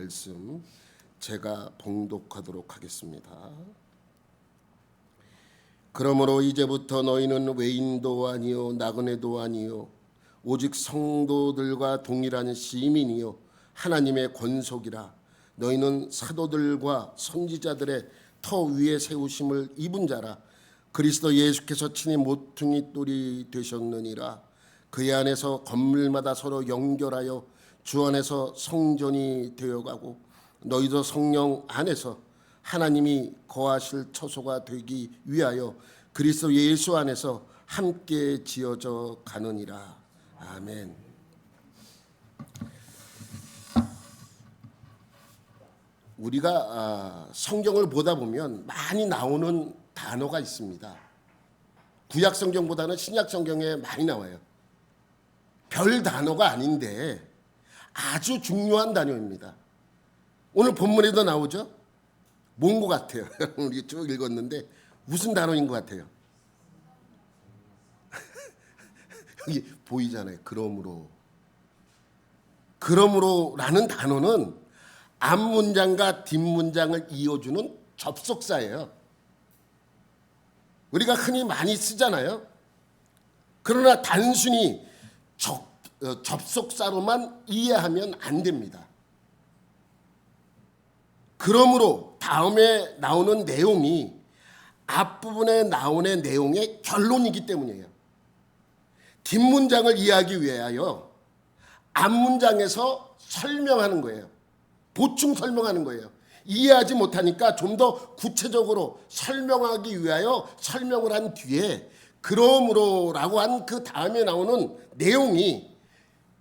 말씀 제가 봉독하도록 하겠습니다. 그러므로 이제부터 너희는 외인도 아니요 나그네도 아니요 오직 성도들과 동일한 시민이요 하나님의 권속이라. 너희는 사도들과 선지자들의 터 위에 세우심을 입은 자라. 그리스도 예수께서 친히 모퉁이 돌이 되셨느니라. 그의 안에서 건물마다 서로 연결하여 주 안에서 성전이 되어가고 너희도 성령 안에서 하나님이 거하실 처소가 되기 위하여 그리스도 예수 안에서 함께 지어져 가느니라. 아멘. 우리가 성경을 보다 보면 많이 나오는 단어가 있습니다. 구약 성경보다는 신약 성경에 많이 나와요. 별 단어가 아닌데 아주 중요한 단어입니다. 오늘 본문에도 나오죠? 뭔 것 같아요? 우리 쭉 읽었는데 무슨 단어인 것 같아요? 여기 보이잖아요. 그러므로라는 단어는 앞문장과 뒷문장을 이어주는 접속사예요. 우리가 흔히 많이 쓰잖아요. 그러나 단순히 접속사로만 이해하면 안 됩니다. 그러므로 다음에 나오는 내용이 앞부분에 나오는 내용의 결론이기 때문이에요. 뒷문장을 이해하기 위하여 앞문장에서 설명하는 거예요. 보충 설명하는 거예요. 이해하지 못하니까 좀 더 구체적으로 설명하기 위하여 설명을 한 뒤에 그러므로라고 한 그 다음에 나오는 내용이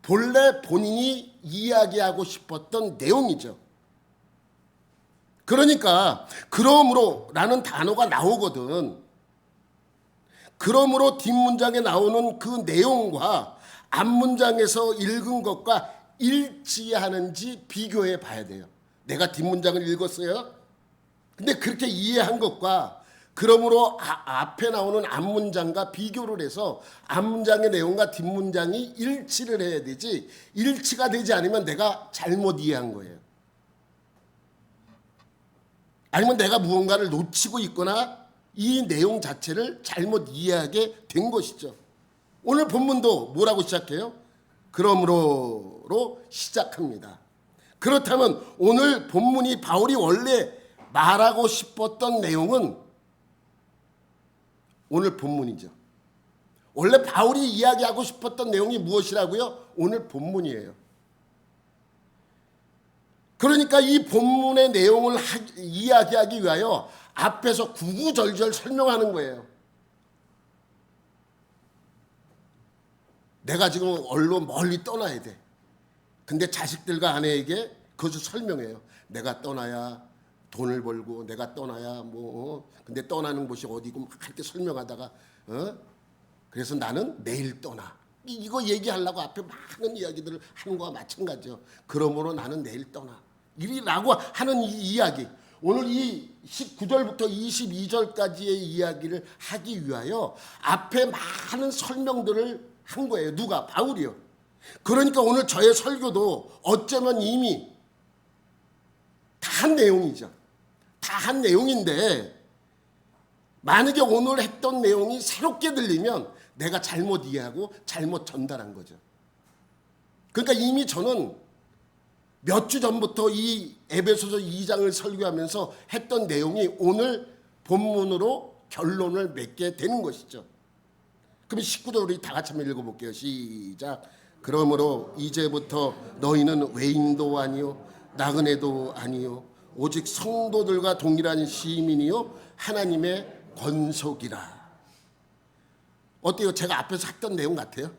본래 본인이 이야기하고 싶었던 내용이죠. 그러니까 그러므로라는 단어가 나오거든. 그러므로 뒷문장에 나오는 그 내용과 앞문장에서 읽은 것과 일치하는지 비교해 봐야 돼요. 내가 뒷문장을 읽었어요. 근데 그렇게 이해한 것과 그러므로 앞에 나오는 앞문장과 비교를 해서 앞문장의 내용과 뒷문장이 일치를 해야 되지, 일치가 되지 않으면 내가 잘못 이해한 거예요. 아니면 내가 무언가를 놓치고 있거나 이 내용 자체를 잘못 이해하게 된 것이죠. 오늘 본문도 뭐라고 시작해요? 그러므로로 시작합니다. 그렇다면 오늘 본문이 바울이 원래 말하고 싶었던 내용은 오늘 본문이죠. 원래 바울이 이야기하고 싶었던 내용이 무엇이라고요? 오늘 본문이에요. 그러니까 이 본문의 내용을 이야기하기 위하여 앞에서 구구절절 설명하는 거예요. 내가 지금 얼로 멀리 떠나야 돼. 근데 자식들과 아내에게 그것을 설명해요. 내가 떠나야 돈을 벌고 내가 떠나야 근데 떠나는 곳이 어디고 그렇게 설명하다가 그래서 나는 내일 떠나. 이거 얘기하려고 앞에 많은 이야기들을 하는 거와 마찬가지죠. 그러므로 나는 내일 떠나. 이라고 하는 이 이야기. 오늘 이 19절부터 22절까지의 이야기를 하기 위하여 앞에 많은 설명들을 한 거예요. 누가? 바울이요. 그러니까 오늘 저의 설교도 어쩌면 이미 다 한 내용이죠. 다 한 내용인데 만약에 오늘 했던 내용이 새롭게 들리면 내가 잘못 이해하고 잘못 전달한 거죠. 그러니까 이미 저는 몇 주 전부터 이 에베소서 2장을 설교하면서 했던 내용이 오늘 본문으로 결론을 맺게 되는 것이죠. 그럼 19절 우리 다 같이 한번 읽어볼게요. 시작. 그러므로 이제부터 너희는 외인도 아니요 나그네도 아니요 오직 성도들과 동일한 시민이요 하나님의 권속이라. 어때요? 제가 앞에서 했던 내용 같아요?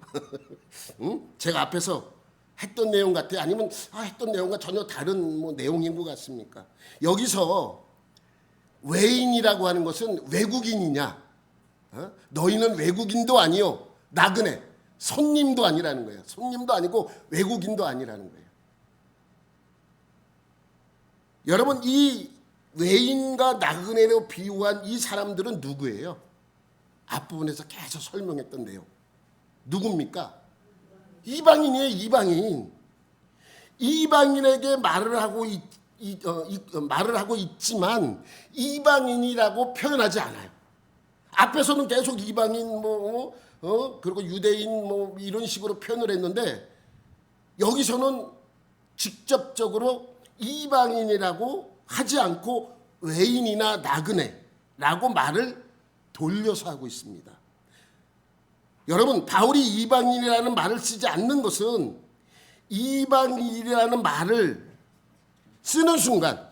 응? 제가 앞에서 했던 내용 같아요? 아니면 했던 내용과 전혀 다른 내용인 것 같습니까? 여기서 외인이라고 하는 것은 외국인이냐? 너희는 외국인도 아니요 나그네, 손님도 아니라는 거예요. 손님도 아니고 외국인도 아니라는 거예요. 여러분, 이 외인과 나그네로 비유한 이 사람들은 누구예요? 앞부분에서 계속 설명했던 내용. 누굽니까? 이방인이에요. 이방인. 이방인에게 말을 하고 있지만 이방인이라고 표현하지 않아요. 앞에서는 계속 이방인 그리고 유대인 이런 식으로 표현을 했는데 여기서는 직접적으로 이방인이라고 하지 않고 외인이나 나그네라고 말을 돌려서 하고 있습니다. 여러분, 바울이 이방인이라는 말을 쓰지 않는 것은 이방인이라는 말을 쓰는 순간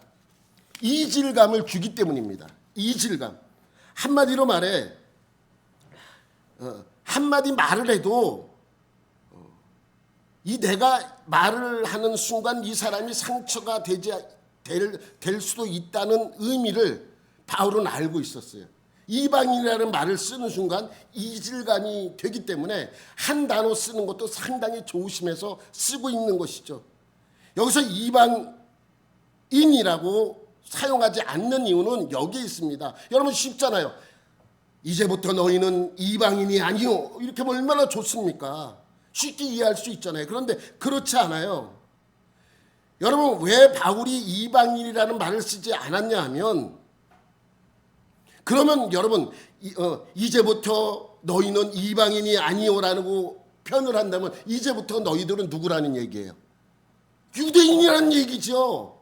이질감을 주기 때문입니다. 이질감. 한마디로 말해 한마디 말을 해도 이 내가 말을 하는 순간 이 사람이 상처가 될 수도 있다는 의미를 바울은 알고 있었어요. 이방인이라는 말을 쓰는 순간 이질감이 되기 때문에 한 단어 쓰는 것도 상당히 조심해서 쓰고 있는 것이죠. 여기서 이방인이라고 사용하지 않는 이유는 여기에 있습니다. 여러분 쉽잖아요. 이제부터 너희는 이방인이 아니요. 이렇게 하면 얼마나 좋습니까? 쉽게 이해할 수 있잖아요. 그런데 그렇지 않아요. 여러분, 왜 바울이 이방인이라는 말을 쓰지 않았냐 하면, 그러면 여러분 이제부터 너희는 이방인이 아니요라고 표현을 한다면 이제부터 너희들은 누구라는 얘기예요? 유대인이라는 얘기죠.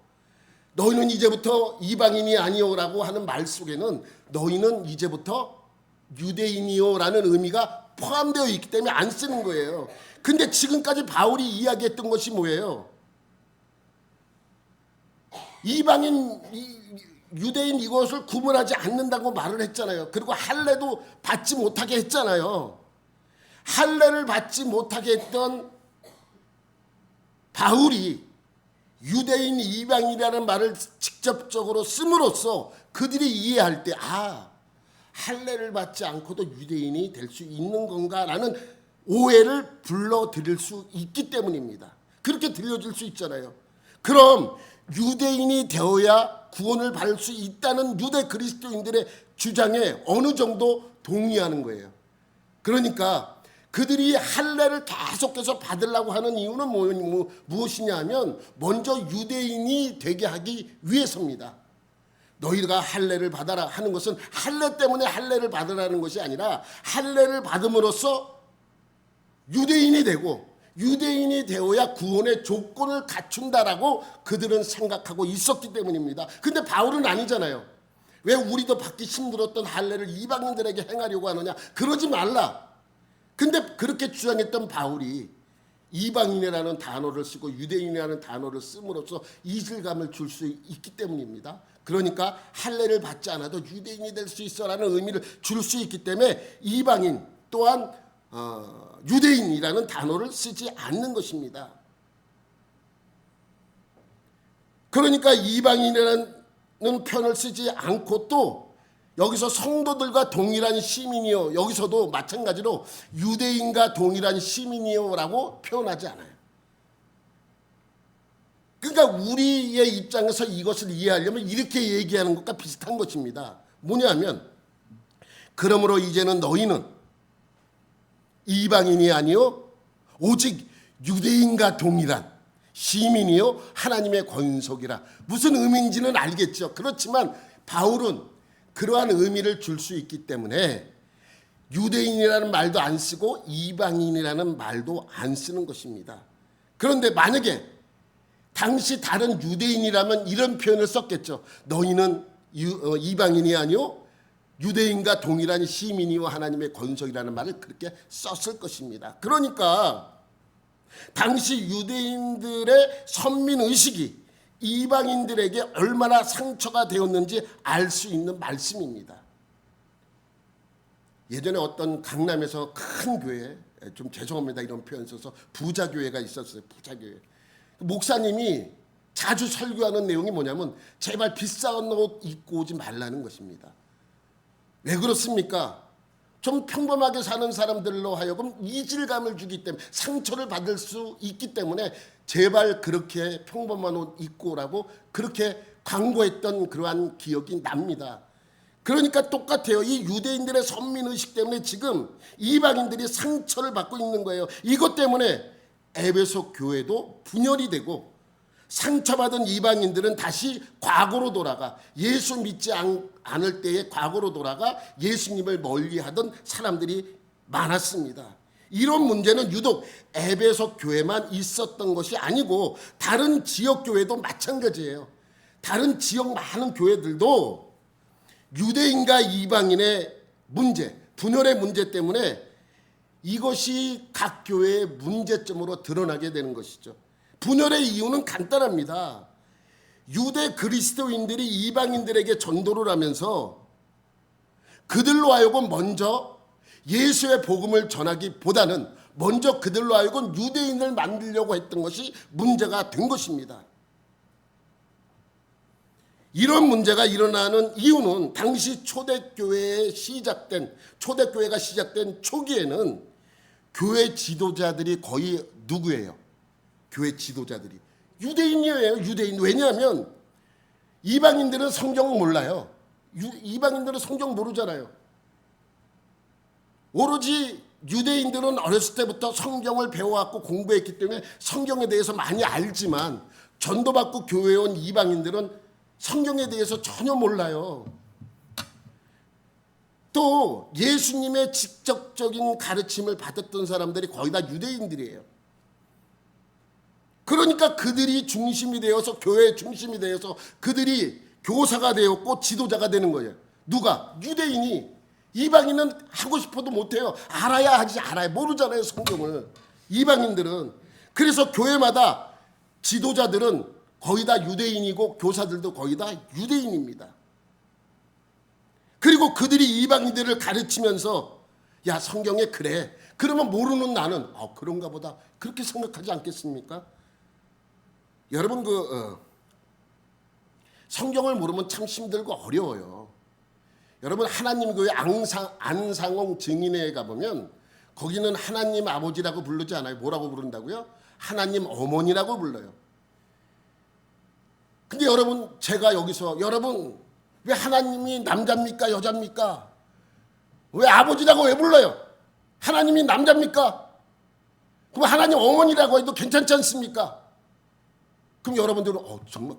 너희는 이제부터 이방인이 아니요라고 하는 말 속에는 너희는 이제부터 유대인이요라는 의미가 포함되어 있기 때문에 안 쓰는 거예요. 근데 지금까지 바울이 이야기했던 것이 뭐예요? 이방인, 유대인 이것을 구분하지 않는다고 말을 했잖아요. 그리고 할례도 받지 못하게 했잖아요. 할례를 받지 못하게 했던 바울이 유대인, 이방인이라는 말을 직접적으로 씀으로써 그들이 이해할 때 할례를 받지 않고도 유대인이 될 수 있는 건가라는 오해를 불러들일 수 있기 때문입니다. 그렇게 들려줄 수 있잖아요. 그럼 유대인이 되어야 구원을 받을 수 있다는 유대 그리스도인들의 주장에 어느 정도 동의하는 거예요. 그러니까 그들이 할례를 계속해서 받으려고 하는 이유는 무엇이냐 하면 먼저 유대인이 되게 하기 위해서입니다. 너희가 할례를 받아라 하는 것은 할례 때문에 할례를 받으라는 것이 아니라 할례를 받음으로써 유대인이 되고 유대인이 되어야 구원의 조건을 갖춘다라고 그들은 생각하고 있었기 때문입니다. 근데 바울은 아니잖아요. 왜 우리도 받기 힘들었던 할례를 이방인들에게 행하려고 하느냐? 그러지 말라. 근데 그렇게 주장했던 바울이 이방인이라는 단어를 쓰고 유대인이라는 단어를 씀으로써 이질감을 줄 수 있기 때문입니다. 그러니까 할례를 받지 않아도 유대인이 될 수 있어라는 의미를 줄 수 있기 때문에 이방인 또한 유대인이라는 단어를 쓰지 않는 것입니다. 그러니까 이방인이라는 표현을 쓰지 않고 또 여기서 성도들과 동일한 시민이요, 여기서도 마찬가지로 유대인과 동일한 시민이요라고 표현하지 않아요. 그러니까 우리의 입장에서 이것을 이해하려면 이렇게 얘기하는 것과 비슷한 것입니다. 뭐냐면 그러므로 이제는 너희는 이방인이 아니요 오직 유대인과 동일한 시민이요 하나님의 권속이라. 무슨 의미인지는 알겠죠. 그렇지만 바울은 그러한 의미를 줄 수 있기 때문에 유대인이라는 말도 안 쓰고 이방인이라는 말도 안 쓰는 것입니다. 그런데 만약에 당시 다른 유대인이라면 이런 표현을 썼겠죠. 너희는 이방인이 아니요 유대인과 동일한 시민이요 하나님의 권속이라는 말을 그렇게 썼을 것입니다. 그러니까 당시 유대인들의 선민의식이 이방인들에게 얼마나 상처가 되었는지 알 수 있는 말씀입니다. 예전에 어떤 강남에서 큰 교회, 좀 죄송합니다 이런 표현 써서 부자교회가 있었어요. 부자교회. 목사님이 자주 설교하는 내용이 뭐냐면 제발 비싼 옷 입고 오지 말라는 것입니다. 왜 그렇습니까? 좀 평범하게 사는 사람들로 하여금 이질감을 주기 때문에 상처를 받을 수 있기 때문에 제발 그렇게 평범한 옷 입고 오라고 그렇게 광고했던 그러한 기억이 납니다. 그러니까 똑같아요. 이 유대인들의 선민의식 때문에 지금 이방인들이 상처를 받고 있는 거예요. 이것 때문에 에베소 교회도 분열이 되고 상처받은 이방인들은 다시 과거로 돌아가 예수 믿지 않을 때의 과거로 돌아가 예수님을 멀리하던 사람들이 많았습니다. 이런 문제는 유독 에베소 교회만 있었던 것이 아니고 다른 지역 교회도 마찬가지예요. 다른 지역 많은 교회들도 유대인과 이방인의 문제, 분열의 문제 때문에 이것이 각 교회의 문제점으로 드러나게 되는 것이죠. 분열의 이유는 간단합니다. 유대 그리스도인들이 이방인들에게 전도를 하면서 그들로 하여금 먼저 예수의 복음을 전하기보다는 먼저 그들로 하여금 유대인을 만들려고 했던 것이 문제가 된 것입니다. 이런 문제가 일어나는 이유는 당시 초대교회가 시작된 초기에는 교회 지도자들이 거의 누구예요? 교회 지도자들이 유대인이에요. 유대인. 왜냐하면 이방인들은 성경을 몰라요. 이방인들은 성경 모르잖아요. 오로지 유대인들은 어렸을 때부터 성경을 배워왔고 공부했기 때문에 성경에 대해서 많이 알지만 전도받고 교회에 온 이방인들은 성경에 대해서 전혀 몰라요. 또 예수님의 직접적인 가르침을 받았던 사람들이 거의 다 유대인들이에요. 그러니까 그들이 중심이 되어서 교회의 중심이 되어서 그들이 교사가 되었고 지도자가 되는 거예요. 누가? 유대인이. 이방인은 하고 싶어도 못해요. 알아야 하지 알아요. 모르잖아요 성경을. 이방인들은. 그래서 교회마다 지도자들은 거의 다 유대인이고 교사들도 거의 다 유대인입니다. 그리고 그들이 이방인들을 가르치면서 야 성경에 그래. 그러면 모르는 나는 그런가 보다 그렇게 생각하지 않겠습니까? 여러분 성경을 모르면 참 힘들고 어려워요. 여러분 하나님 교회 안상홍 증인회에 가보면 거기는 하나님 아버지라고 부르지 않아요. 뭐라고 부른다고요? 하나님 어머니라고 불러요. 근데 여러분 제가 여기서 여러분 왜 하나님이 남자입니까 여자입니까? 왜 아버지라고 왜 불러요? 하나님이 남자입니까? 그럼 하나님 어머니라고 해도 괜찮지 않습니까? 그럼 여러분들은 정말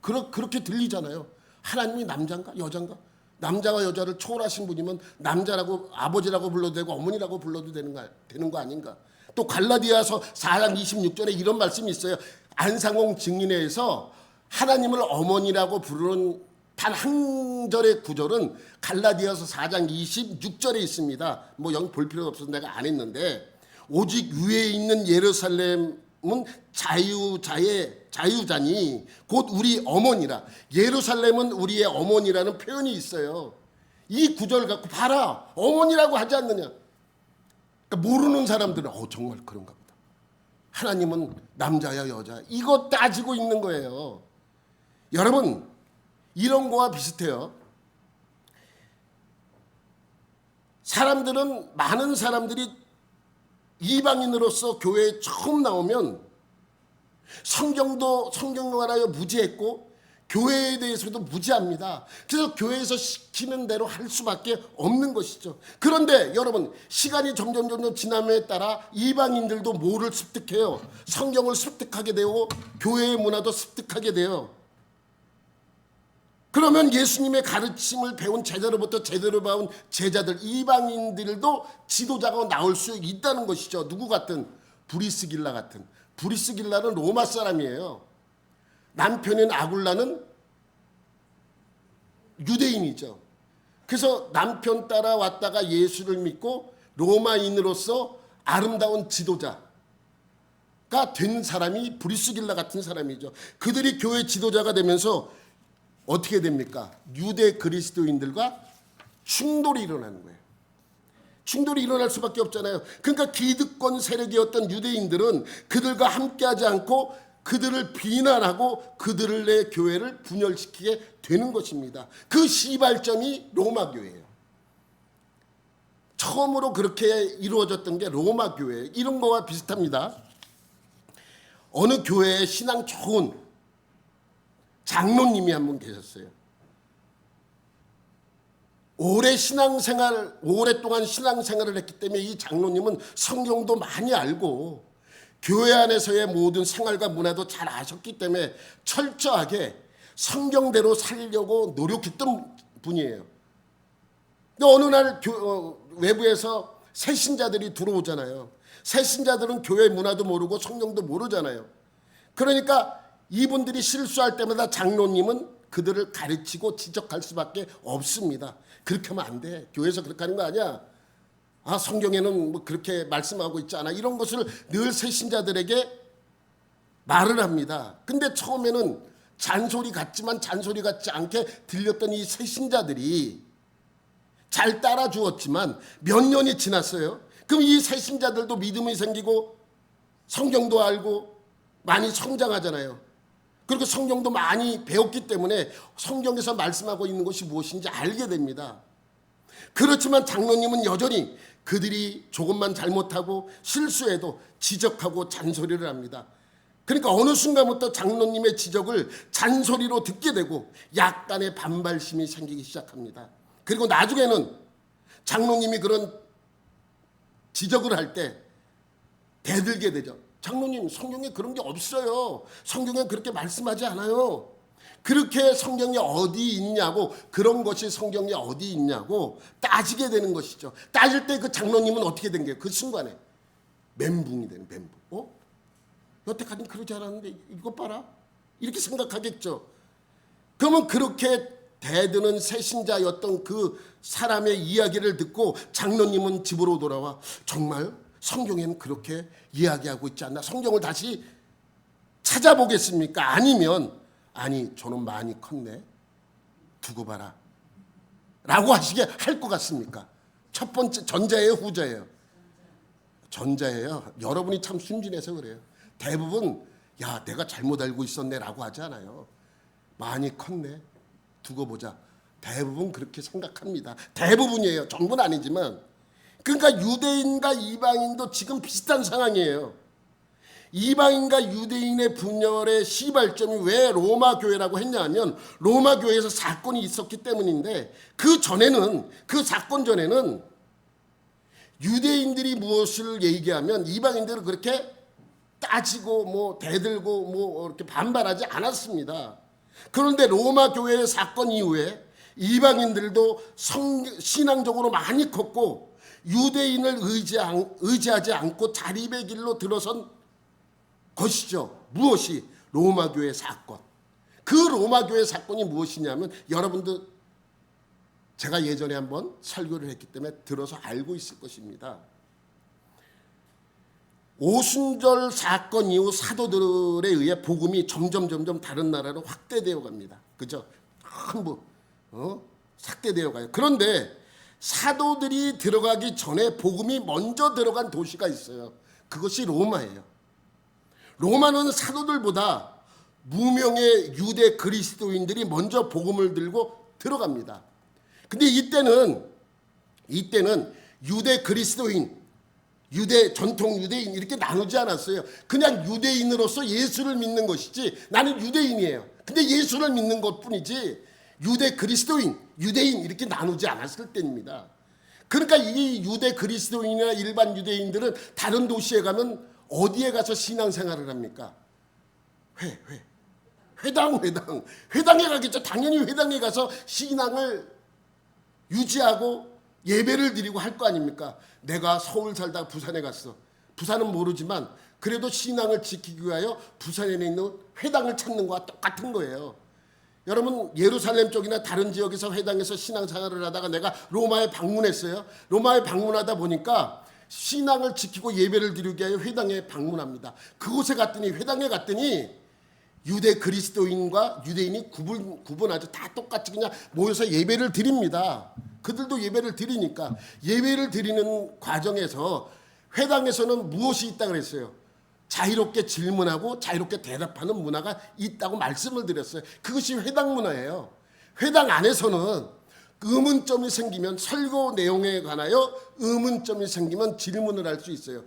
그렇게 들리잖아요. 하나님이 남자인가 여자인가? 남자와 여자를 초월하신 분이면 남자라고 아버지라고 불러도 되고 어머니라고 불러도 되는 거 아닌가? 또 갈라디아서 4장 26절에 이런 말씀이 있어요. 안상홍 증인회에서 하나님을 어머니라고 부르는 단 한 절의 구절은 갈라디아서 4장 26절에 있습니다. 뭐 여기 볼 필요가 없어서 내가 안 했는데 오직 위에 있는 예루살렘은 자유자니 곧 우리 어머니라. 예루살렘은 우리의 어머니라는 표현이 있어요. 이 구절 갖고 봐라. 어머니라고 하지 않느냐. 그러니까 모르는 사람들은 정말 그런가 보다. 하나님은 남자야 여자 이거 따지고 있는 거예요. 여러분 이런 거와 비슷해요. 많은 사람들이 이방인으로서 교회에 처음 나오면 성경도 알아요 무지했고 교회에 대해서도 무지합니다. 그래서 교회에서 시키는 대로 할 수밖에 없는 것이죠. 그런데 여러분 시간이 점점 지남에 따라 이방인들도 뭐를 습득해요? 성경을 습득하게 되고 교회의 문화도 습득하게 돼요. 그러면 예수님의 가르침을 배운 제자로부터 제대로 배운 제자들 이방인들도 지도자가 나올 수 있다는 것이죠. 누구 같은? 브리스길라 같은. 브리스길라는 로마 사람이에요. 남편인 아굴라는 유대인이죠. 그래서 남편 따라 왔다가 예수를 믿고 로마인으로서 아름다운 지도자가 된 사람이 브리스길라 같은 사람이죠. 그들이 교회 지도자가 되면서 어떻게 됩니까? 유대 그리스도인들과 충돌이 일어나는 거예요. 충돌이 일어날 수밖에 없잖아요. 그러니까 기득권 세력이었던 유대인들은 그들과 함께하지 않고 그들을 비난하고 그들의 교회를 분열시키게 되는 것입니다. 그 시발점이 로마 교회예요. 처음으로 그렇게 이루어졌던 게 로마 교회. 이런 거와 비슷합니다. 어느 교회에 신앙 좋은 장로님이 한 분 계셨어요. 오랫동안 신앙생활을 했기 때문에 이 장로님은 성경도 많이 알고 교회 안에서의 모든 생활과 문화도 잘 아셨기 때문에 철저하게 성경대로 살려고 노력했던 분이에요. 근데 어느 날 외부에서 새신자들이 들어오잖아요. 새신자들은 교회 문화도 모르고 성경도 모르잖아요. 그러니까 이분들이 실수할 때마다 장로님은 그들을 가르치고 지적할 수밖에 없습니다. 그렇게 하면 안 돼. 교회에서 그렇게 하는 거 아니야. 아, 성경에는 뭐 그렇게 말씀하고 있지 않아. 이런 것을 늘 새신자들에게 말을 합니다. 근데 처음에는 잔소리 같지만 잔소리 같지 않게 들렸던 이 새신자들이 잘 따라주었지만 몇 년이 지났어요. 그럼 이 새신자들도 믿음이 생기고 성경도 알고 많이 성장하잖아요. 그리고 성경도 많이 배웠기 때문에 성경에서 말씀하고 있는 것이 무엇인지 알게 됩니다. 그렇지만 장로님은 여전히 그들이 조금만 잘못하고 실수해도 지적하고 잔소리를 합니다. 그러니까 어느 순간부터 장로님의 지적을 잔소리로 듣게 되고 약간의 반발심이 생기기 시작합니다. 그리고 나중에는 장로님이 그런 지적을 할 때 대들게 되죠. 장로님, 성경에 그런 게 없어요. 성경에 그렇게 말씀하지 않아요. 그렇게 성경에 어디 있냐고, 그런 것이 성경에 어디 있냐고 따지게 되는 것이죠. 따질 때 그 장로님은 어떻게 된 거예요? 그 순간에 멘붕이 되는, 멘붕. 여태까지는 그러지 않았는데 이것 봐라, 이렇게 생각하겠죠. 그러면 그렇게 대드는 새신자였던 그 사람의 이야기를 듣고 장로님은 집으로 돌아와 정말 성경에는 그렇게 이야기하고 있지 않나? 성경을 다시 찾아보겠습니까? 아니면 아니, 저는 많이 컸네, 두고 봐라 라고 하시게 할 것 같습니까? 첫 번째, 전자예요, 후자예요? 전자예요. 여러분이 참 순진해서 그래요. 대부분 야, 내가 잘못 알고 있었네 라고 하지 않아요. 많이 컸네, 두고 보자. 대부분 그렇게 생각합니다. 대부분이에요. 전부는 아니지만. 그러니까 유대인과 이방인도 지금 비슷한 상황이에요. 이방인과 유대인의 분열의 시발점이 왜 로마 교회라고 했냐면 로마 교회에서 사건이 있었기 때문인데, 그 전에는, 그 사건 전에는 유대인들이 무엇을 얘기하면 이방인들은 그렇게 따지고 뭐 대들고 뭐 이렇게 반발하지 않았습니다. 그런데 로마 교회의 사건 이후에 이방인들도 신앙적으로 많이 컸고 유대인을 의지하지 않고 자립의 길로 들어선 것이죠. 무엇이? 로마 교회 사건. 그 로마 교회 사건이 무엇이냐면, 여러분도 제가 예전에 한번 설교를 했기 때문에 들어서 알고 있을 것입니다. 오순절 사건 이후 사도들에 의해 복음이 점점 다른 나라로 확대되어 갑니다. 그죠? 전부 확대되어 가요. 그런데 사도들이 들어가기 전에 복음이 먼저 들어간 도시가 있어요. 그것이 로마예요. 로마는 사도들보다 무명의 유대 그리스도인들이 먼저 복음을 들고 들어갑니다. 근데 이때는 유대 그리스도인, 유대 전통 유대인 이렇게 나누지 않았어요. 그냥 유대인으로서 예수를 믿는 것이지, 나는 유대인이에요, 근데 예수를 믿는 것뿐이지 유대 그리스도인, 유대인 이렇게 나누지 않았을 때입니다. 그러니까 이 유대 그리스도인이나 일반 유대인들은 다른 도시에 가면 어디에 가서 신앙생활을 합니까? 회당에 가겠죠. 당연히 회당에 가서 신앙을 유지하고 예배를 드리고 할 거 아닙니까? 내가 서울 살다가 부산에 갔어. 부산은 모르지만 그래도 신앙을 지키기 위하여 부산에 있는 회당을 찾는 거와 똑같은 거예요. 여러분, 예루살렘 쪽이나 다른 지역에서 회당에서 신앙생활을 하다가 내가 로마에 방문했어요. 로마에 방문하다 보니까 신앙을 지키고 예배를 드리기 위하여 회당에 방문합니다. 그곳에 갔더니, 회당에 갔더니 유대 그리스도인과 유대인이 구분하죠. 다 똑같이 그냥 모여서 예배를 드립니다. 그들도 예배를 드리니까 예배를 드리는 과정에서 회당에서는 무엇이 있다고 그랬어요? 자유롭게 질문하고 자유롭게 대답하는 문화가 있다고 말씀을 드렸어요. 그것이 회당 문화예요. 회당 안에서는 의문점이 생기면, 설교 내용에 관하여 의문점이 생기면 질문을 할 수 있어요.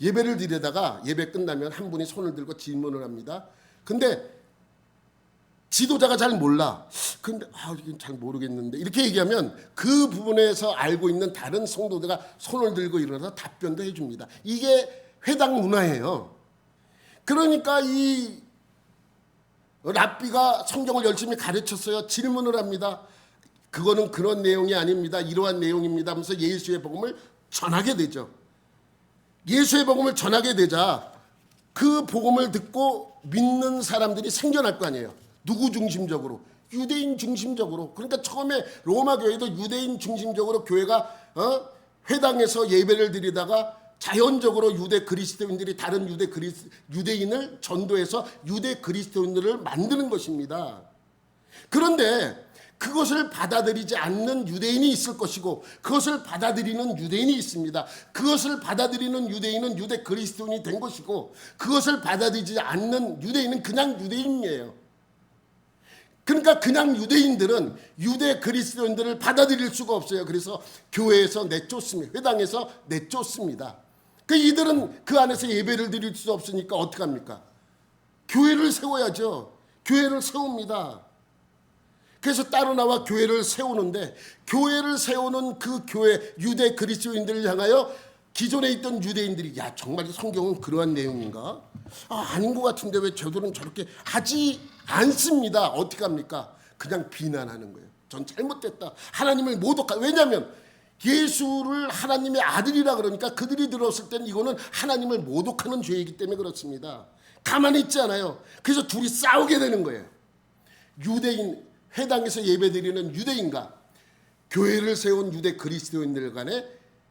예배를 드리다가 예배 끝나면 한 분이 손을 들고 질문을 합니다. 근데 지도자가 잘 몰라. 근데 이건 잘 모르겠는데 이렇게 얘기하면 그 부분에서 알고 있는 다른 성도들가 손을 들고 일어나서 답변도 해줍니다. 이게 회당 문화예요. 그러니까 이 랍비가 성경을 열심히 가르쳤어요. 질문을 합니다. 그거는 그런 내용이 아닙니다. 이러한 내용입니다 하면서 예수의 복음을 전하게 되죠. 예수의 복음을 전하게 되자 그 복음을 듣고 믿는 사람들이 생겨날 거 아니에요. 누구 중심적으로? 유대인 중심적으로. 그러니까 처음에 로마 교회도 유대인 중심적으로 교회가 회당에서 예배를 드리다가 자연적으로 유대 그리스도인들이 다른 유대인을 전도해서 유대 그리스도인들을 만드는 것입니다. 그런데 그것을 받아들이지 않는 유대인이 있을 것이고 그것을 받아들이는 유대인이 있습니다. 그것을 받아들이는 유대인은 유대 그리스도인이 된 것이고 그것을 받아들이지 않는 유대인은 그냥 유대인이에요. 그러니까 그냥 유대인들은 유대 그리스도인들을 받아들일 수가 없어요. 그래서 교회에서 내쫓습니다. 회당에서 내쫓습니다. 그 이들은 그 안에서 예배를 드릴 수 없으니까 어떡합니까? 교회를 세워야죠. 교회를 세웁니다. 그래서 따로 나와 교회를 세우는데 교회를 세우는 그 교회 유대 그리스도인들을 향하여 기존에 있던 유대인들이 야 정말 이 성경은 그러한 내용인가? 아닌 것 같은데 왜 저들은 저렇게 하지 않습니다. 어떻게 합니까? 그냥 비난하는 거예요. 전 잘못됐다. 하나님을 모독하다. 왜냐하면 예수를 하나님의 아들이라 그러니까 그들이 들었을 때는 이거는 하나님을 모독하는 죄이기 때문에 그렇습니다. 가만히 있지 않아요. 그래서 둘이 싸우게 되는 거예요. 유대인 회당에서 예배드리는 유대인과 교회를 세운 유대 그리스도인들 간에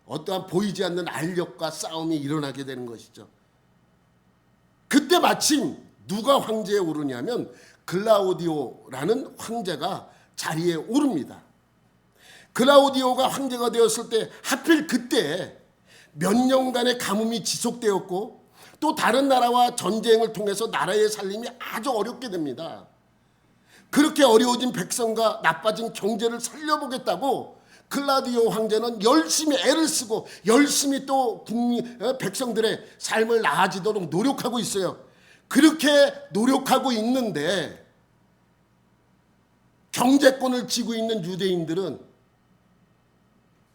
어떠한 보이지 않는 알력과 싸움이 일어나게 되는 것이죠. 그때 마침 누가 황제에 오르냐면 글라우디오라는 황제가 자리에 오릅니다. 글라우디오가 황제가 되었을 때 하필 그때 몇 년간의 가뭄이 지속되었고 또 다른 나라와 전쟁을 통해서 나라의 살림이 아주 어렵게 됩니다. 그렇게 어려워진 백성과 나빠진 경제를 살려보겠다고 글라우디오 황제는 열심히 애를 쓰고 열심히 또 백성들의 삶을 나아지도록 노력하고 있어요. 그렇게 노력하고 있는데 경제권을 쥐고 있는 유대인들은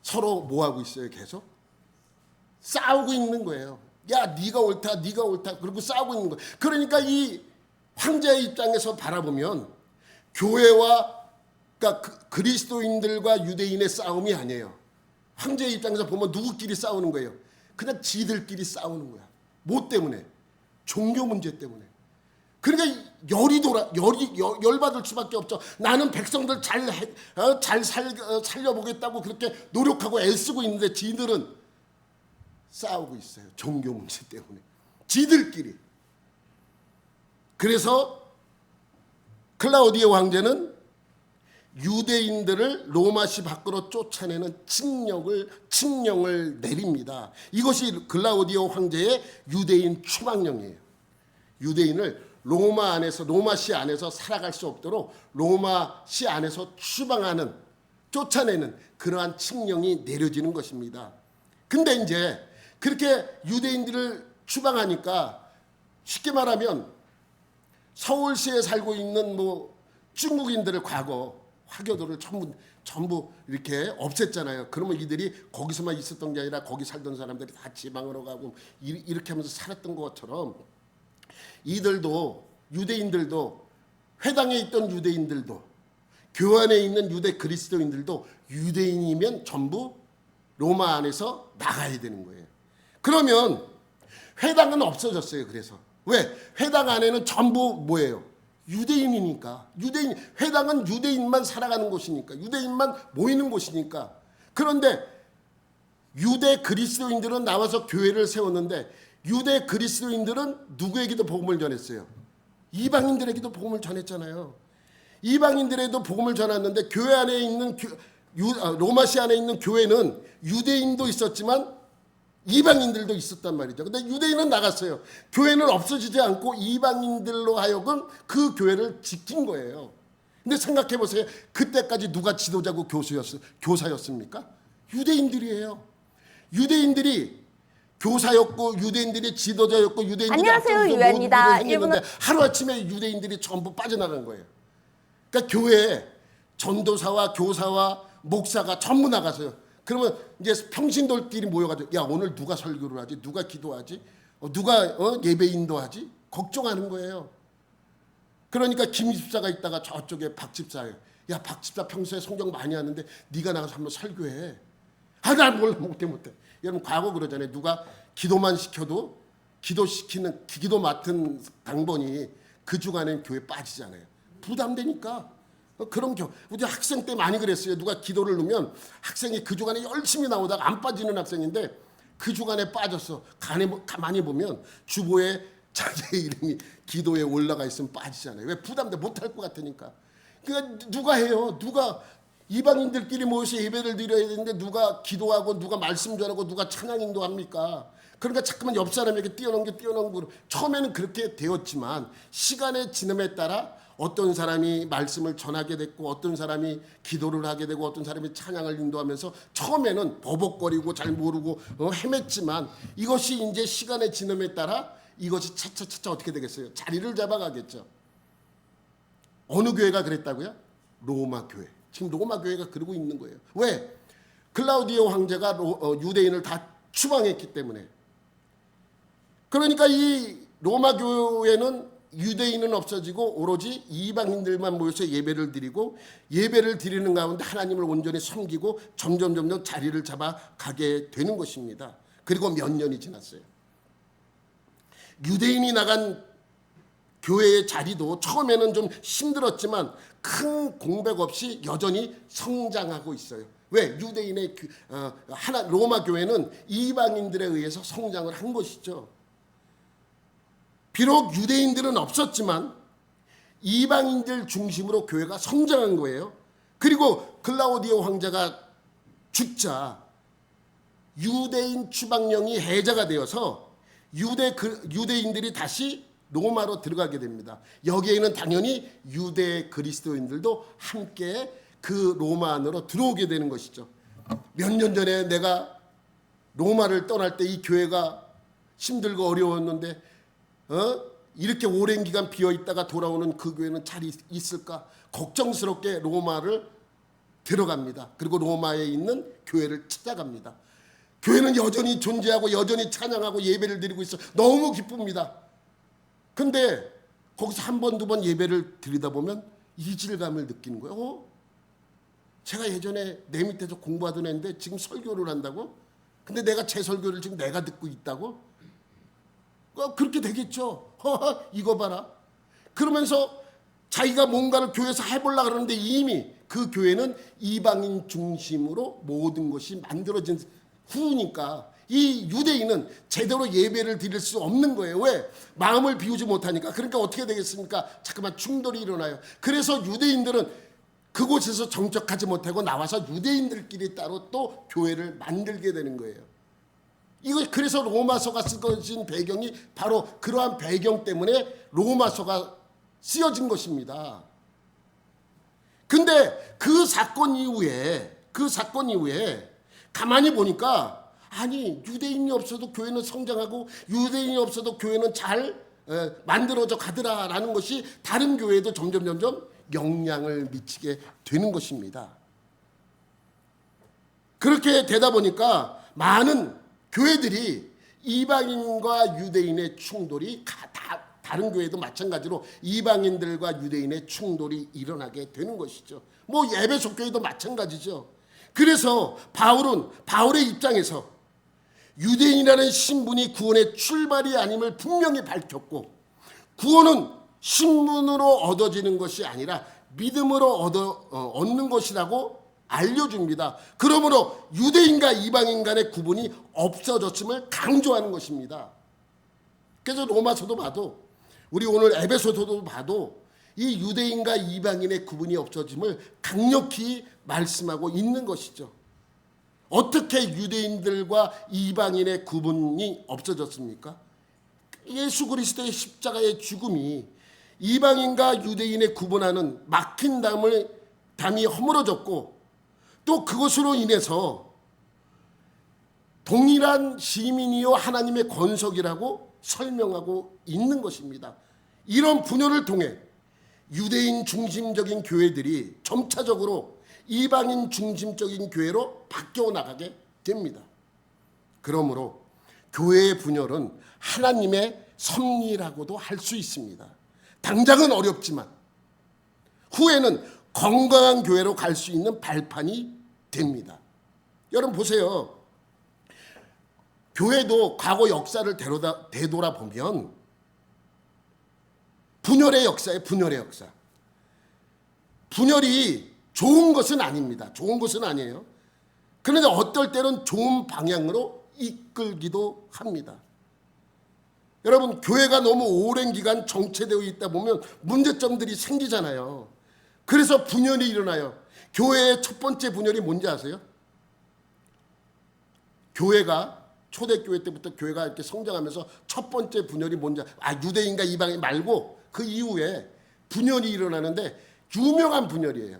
서로 뭐하고 있어요? 계속 싸우고 있는 거예요. 야 네가 옳다 네가 옳다 그리고 싸우고 있는 거예요. 그러니까 이 황제의 입장에서 바라보면 교회와 그러니까 그리스도인들과 유대인의 싸움이 아니에요. 황제의 입장에서 보면 누구끼리 싸우는 거예요? 그냥 지들끼리 싸우는 거야. 뭐 때문에? 종교 문제 때문에. 그러니까 열받을 수밖에 없죠. 나는 백성들 잘 살려보겠다고 그렇게 노력하고 애쓰고 있는데 지들은 싸우고 있어요. 종교 문제 때문에. 지들끼리. 그래서 클라우디오 황제는 유대인들을 로마시 밖으로 쫓아내는 칙령을 내립니다. 이것이 글라우디오 황제의 유대인 추방령이에요. 유대인을 로마시 안에서 살아갈 수 없도록 로마시 안에서 쫓아내는 그러한 칙령이 내려지는 것입니다. 근데 이제 그렇게 유대인들을 추방하니까 쉽게 말하면 서울시에 살고 있는 중국인들을 과거 화교도를 전부 이렇게 없앴잖아요. 그러면 이들이 거기서만 있었던 게 아니라 거기 살던 사람들이 다 지방으로 가고 이렇게 하면서 살았던 것처럼 이들도 유대인들도 회당에 있던 유대인들도 교회 안에 있는 유대 그리스도인들도 유대인이면 전부 로마 안에서 나가야 되는 거예요. 그러면 회당은 없어졌어요. 그래서 왜? 회당 안에는 전부 뭐예요? 유대인이니까. 회당은 유대인만 살아가는 곳이니까. 유대인만 모이는 곳이니까. 그런데 유대 그리스도인들은 나와서 교회를 세웠는데 유대 그리스도인들은 누구에게도 복음을 전했어요? 이방인들에게도 복음을 전했잖아요. 이방인들에게도 복음을 전했는데 교회 안에 있는 로마시 안에 있는 교회는 유대인도 있었지만 이방인들도 있었단 말이죠. 근데 유대인은 나갔어요. 교회는 없어지지 않고 이방인들로 하여금 그 교회를 지킨 거예요. 근데 생각해 보세요. 그때까지 누가 지도자고 교사였습니까? 유대인들이에요. 유대인들이 교사였고 유대인들이 지도자였고 유대인들이 안녕하세요, 유아입니다. 했는데 하루아침에 유대인들이 전부 빠져나간 거예요. 그러니까 교회에 전도사와 교사와 목사가 전부 나가서요. 그러면 이제 평신도끼리 모여가지고 야 오늘 누가 설교를 하지? 누가 기도하지? 누가 예배 인도하지? 걱정하는 거예요. 그러니까 김 집사가 있다가 저쪽에 박 집사예요. 야, 박 집사 평소에 성경 많이 하는데 네가 나가서 한번 설교해. 아, 난 몰라, 못해. 여러분 과거 그러잖아요. 누가 기도만 시켜도 기도 맡은 당번이 그 주간엔 교회 빠지잖아요. 부담되니까. 그런 우리 학생 때 많이 그랬어요. 누가 기도를 넣으면 학생이 그 주간에 열심히 나오다가 안 빠지는 학생인데 그 주간에 빠졌어. 가만히 보면 주보에 자기의 이름이 기도에 올라가 있으면 빠지잖아요. 왜? 부담돼. 못할 것 같으니까. 그러니까 누가 해요? 누가 이방인들끼리 모여서 예배를 드려야 되는데 누가 기도하고 누가 말씀 전하고 누가 찬양 인도합니까? 그러니까 자꾸만 옆 사람에게 뛰어넘고 처음에는 그렇게 되었지만 시간의 지남에 따라 어떤 사람이 말씀을 전하게 됐고 어떤 사람이 기도를 하게 되고 어떤 사람이 찬양을 인도하면서 처음에는 버벅거리고 잘 모르고 헤맸지만 이것이 이제 시간의 지남에 따라 이것이 차차차차 어떻게 되겠어요? 자리를 잡아가겠죠. 어느 교회가 그랬다고요? 로마 교회. 지금 로마 교회가 그러고 있는 거예요. 왜? 클라우디오 황제가 유대인을 다 추방했기 때문에. 그러니까 이 로마 교회는 유대인은 없어지고 오로지 이방인들만 모여서 예배를 드리고 예배를 드리는 가운데 하나님을 온전히 섬기고 점점 자리를 잡아가게 되는 것입니다. 그리고 몇 년이 지났어요. 유대인이 나간 교회의 자리도 처음에는 좀 힘들었지만 큰 공백 없이 여전히 성장하고 있어요. 왜? 유대인의 로마 교회는 이방인들에 의해서 성장을 한 것이죠. 비록 유대인들은 없었지만 이방인들 중심으로 교회가 성장한 거예요. 그리고 클라우디오 황제가 죽자 유대인 추방령이 해제가 되어서 유대인들이 다시 로마로 들어가게 됩니다. 여기에는 당연히 유대 그리스도인들도 함께 그 로마 안으로 들어오게 되는 것이죠. 몇 년 전에 내가 로마를 떠날 때 이 교회가 힘들고 어려웠는데 이렇게 오랜 기간 비어 있다가 돌아오는 그 교회는 잘 있을까? 걱정스럽게 로마를 들어갑니다. 그리고 로마에 있는 교회를 찾아갑니다. 교회는 여전히 존재하고 여전히 찬양하고 예배를 드리고 있어. 너무 기쁩니다. 근데 거기서 한 번, 두 번 예배를 드리다 보면 이질감을 느끼는 거예요. 제가 예전에 내 밑에서 공부하던 애인데 지금 설교를 한다고? 근데 내가 제 설교를 지금 내가 듣고 있다고? 그렇게 되겠죠. 이거 봐라. 그러면서 자기가 뭔가를 교회에서 해보려고 그러는데 이미 그 교회는 이방인 중심으로 모든 것이 만들어진 후니까 이 유대인은 제대로 예배를 드릴 수 없는 거예요. 왜? 마음을 비우지 못하니까. 그러니까 어떻게 되겠습니까? 자꾸만 충돌이 일어나요. 그래서 유대인들은 그곳에서 정착하지 못하고 나와서 유대인들끼리 따로 또 교회를 만들게 되는 거예요. 이거 그래서 로마서가 쓰여진 배경이 바로 그러한 배경 때문에 로마서가 쓰여진 것입니다. 근데 그 사건 이후에 가만히 보니까 아니 유대인이 없어도 교회는 성장하고 유대인이 없어도 교회는 잘 만들어져 가더라라는 것이 다른 교회에도 점점 영향을 미치게 되는 것입니다. 그렇게 되다 보니까 많은 교회들이 이방인과 유대인의 충돌이 다른 교회도 마찬가지로 이방인들과 유대인의 충돌이 일어나게 되는 것이죠. 뭐 에베소 교회도 마찬가지죠. 그래서 바울의 입장에서 유대인이라는 신분이 구원의 출발이 아님을 분명히 밝혔고 구원은 신분으로 얻어지는 것이 아니라 믿음으로 얻는 것이라고 알려줍니다. 그러므로 유대인과 이방인 간의 구분이 없어졌음을 강조하는 것입니다. 그래서 로마서도 봐도 우리 오늘 에베소서도 봐도 이 유대인과 이방인의 구분이 없어짐을 강력히 말씀하고 있는 것이죠. 어떻게 유대인들과 이방인의 구분이 없어졌습니까? 예수 그리스도의 십자가의 죽음이 이방인과 유대인의 구분하는 막힌 담이 허물어졌고 또 그것으로 인해서 동일한 시민이요 하나님의 권속이라고 설명하고 있는 것입니다. 이런 분열을 통해 유대인 중심적인 교회들이 점차적으로 이방인 중심적인 교회로 바뀌어 나가게 됩니다. 그러므로 교회의 분열은 하나님의 섭리라고도 할 수 있습니다. 당장은 어렵지만 후에는 건강한 교회로 갈 수 있는 발판이 됩니다. 여러분 보세요. 교회도 과거 역사를 되돌아보면 분열의 역사예요. 분열의 역사. 분열이 좋은 것은 아닙니다. 좋은 것은 아니에요. 그런데 어떨 때는 좋은 방향으로 이끌기도 합니다. 여러분 교회가 너무 오랜 기간 정체되어 있다 보면 문제점들이 생기잖아요. 그래서 분열이 일어나요. 교회의 첫 번째 분열이 뭔지 아세요? 교회가 초대교회 때부터 교회가 이렇게 성장하면서 첫 번째 분열이 뭔지 유대인과 이방인 말고 그 이후에 분열이 일어나는데 유명한 분열이에요.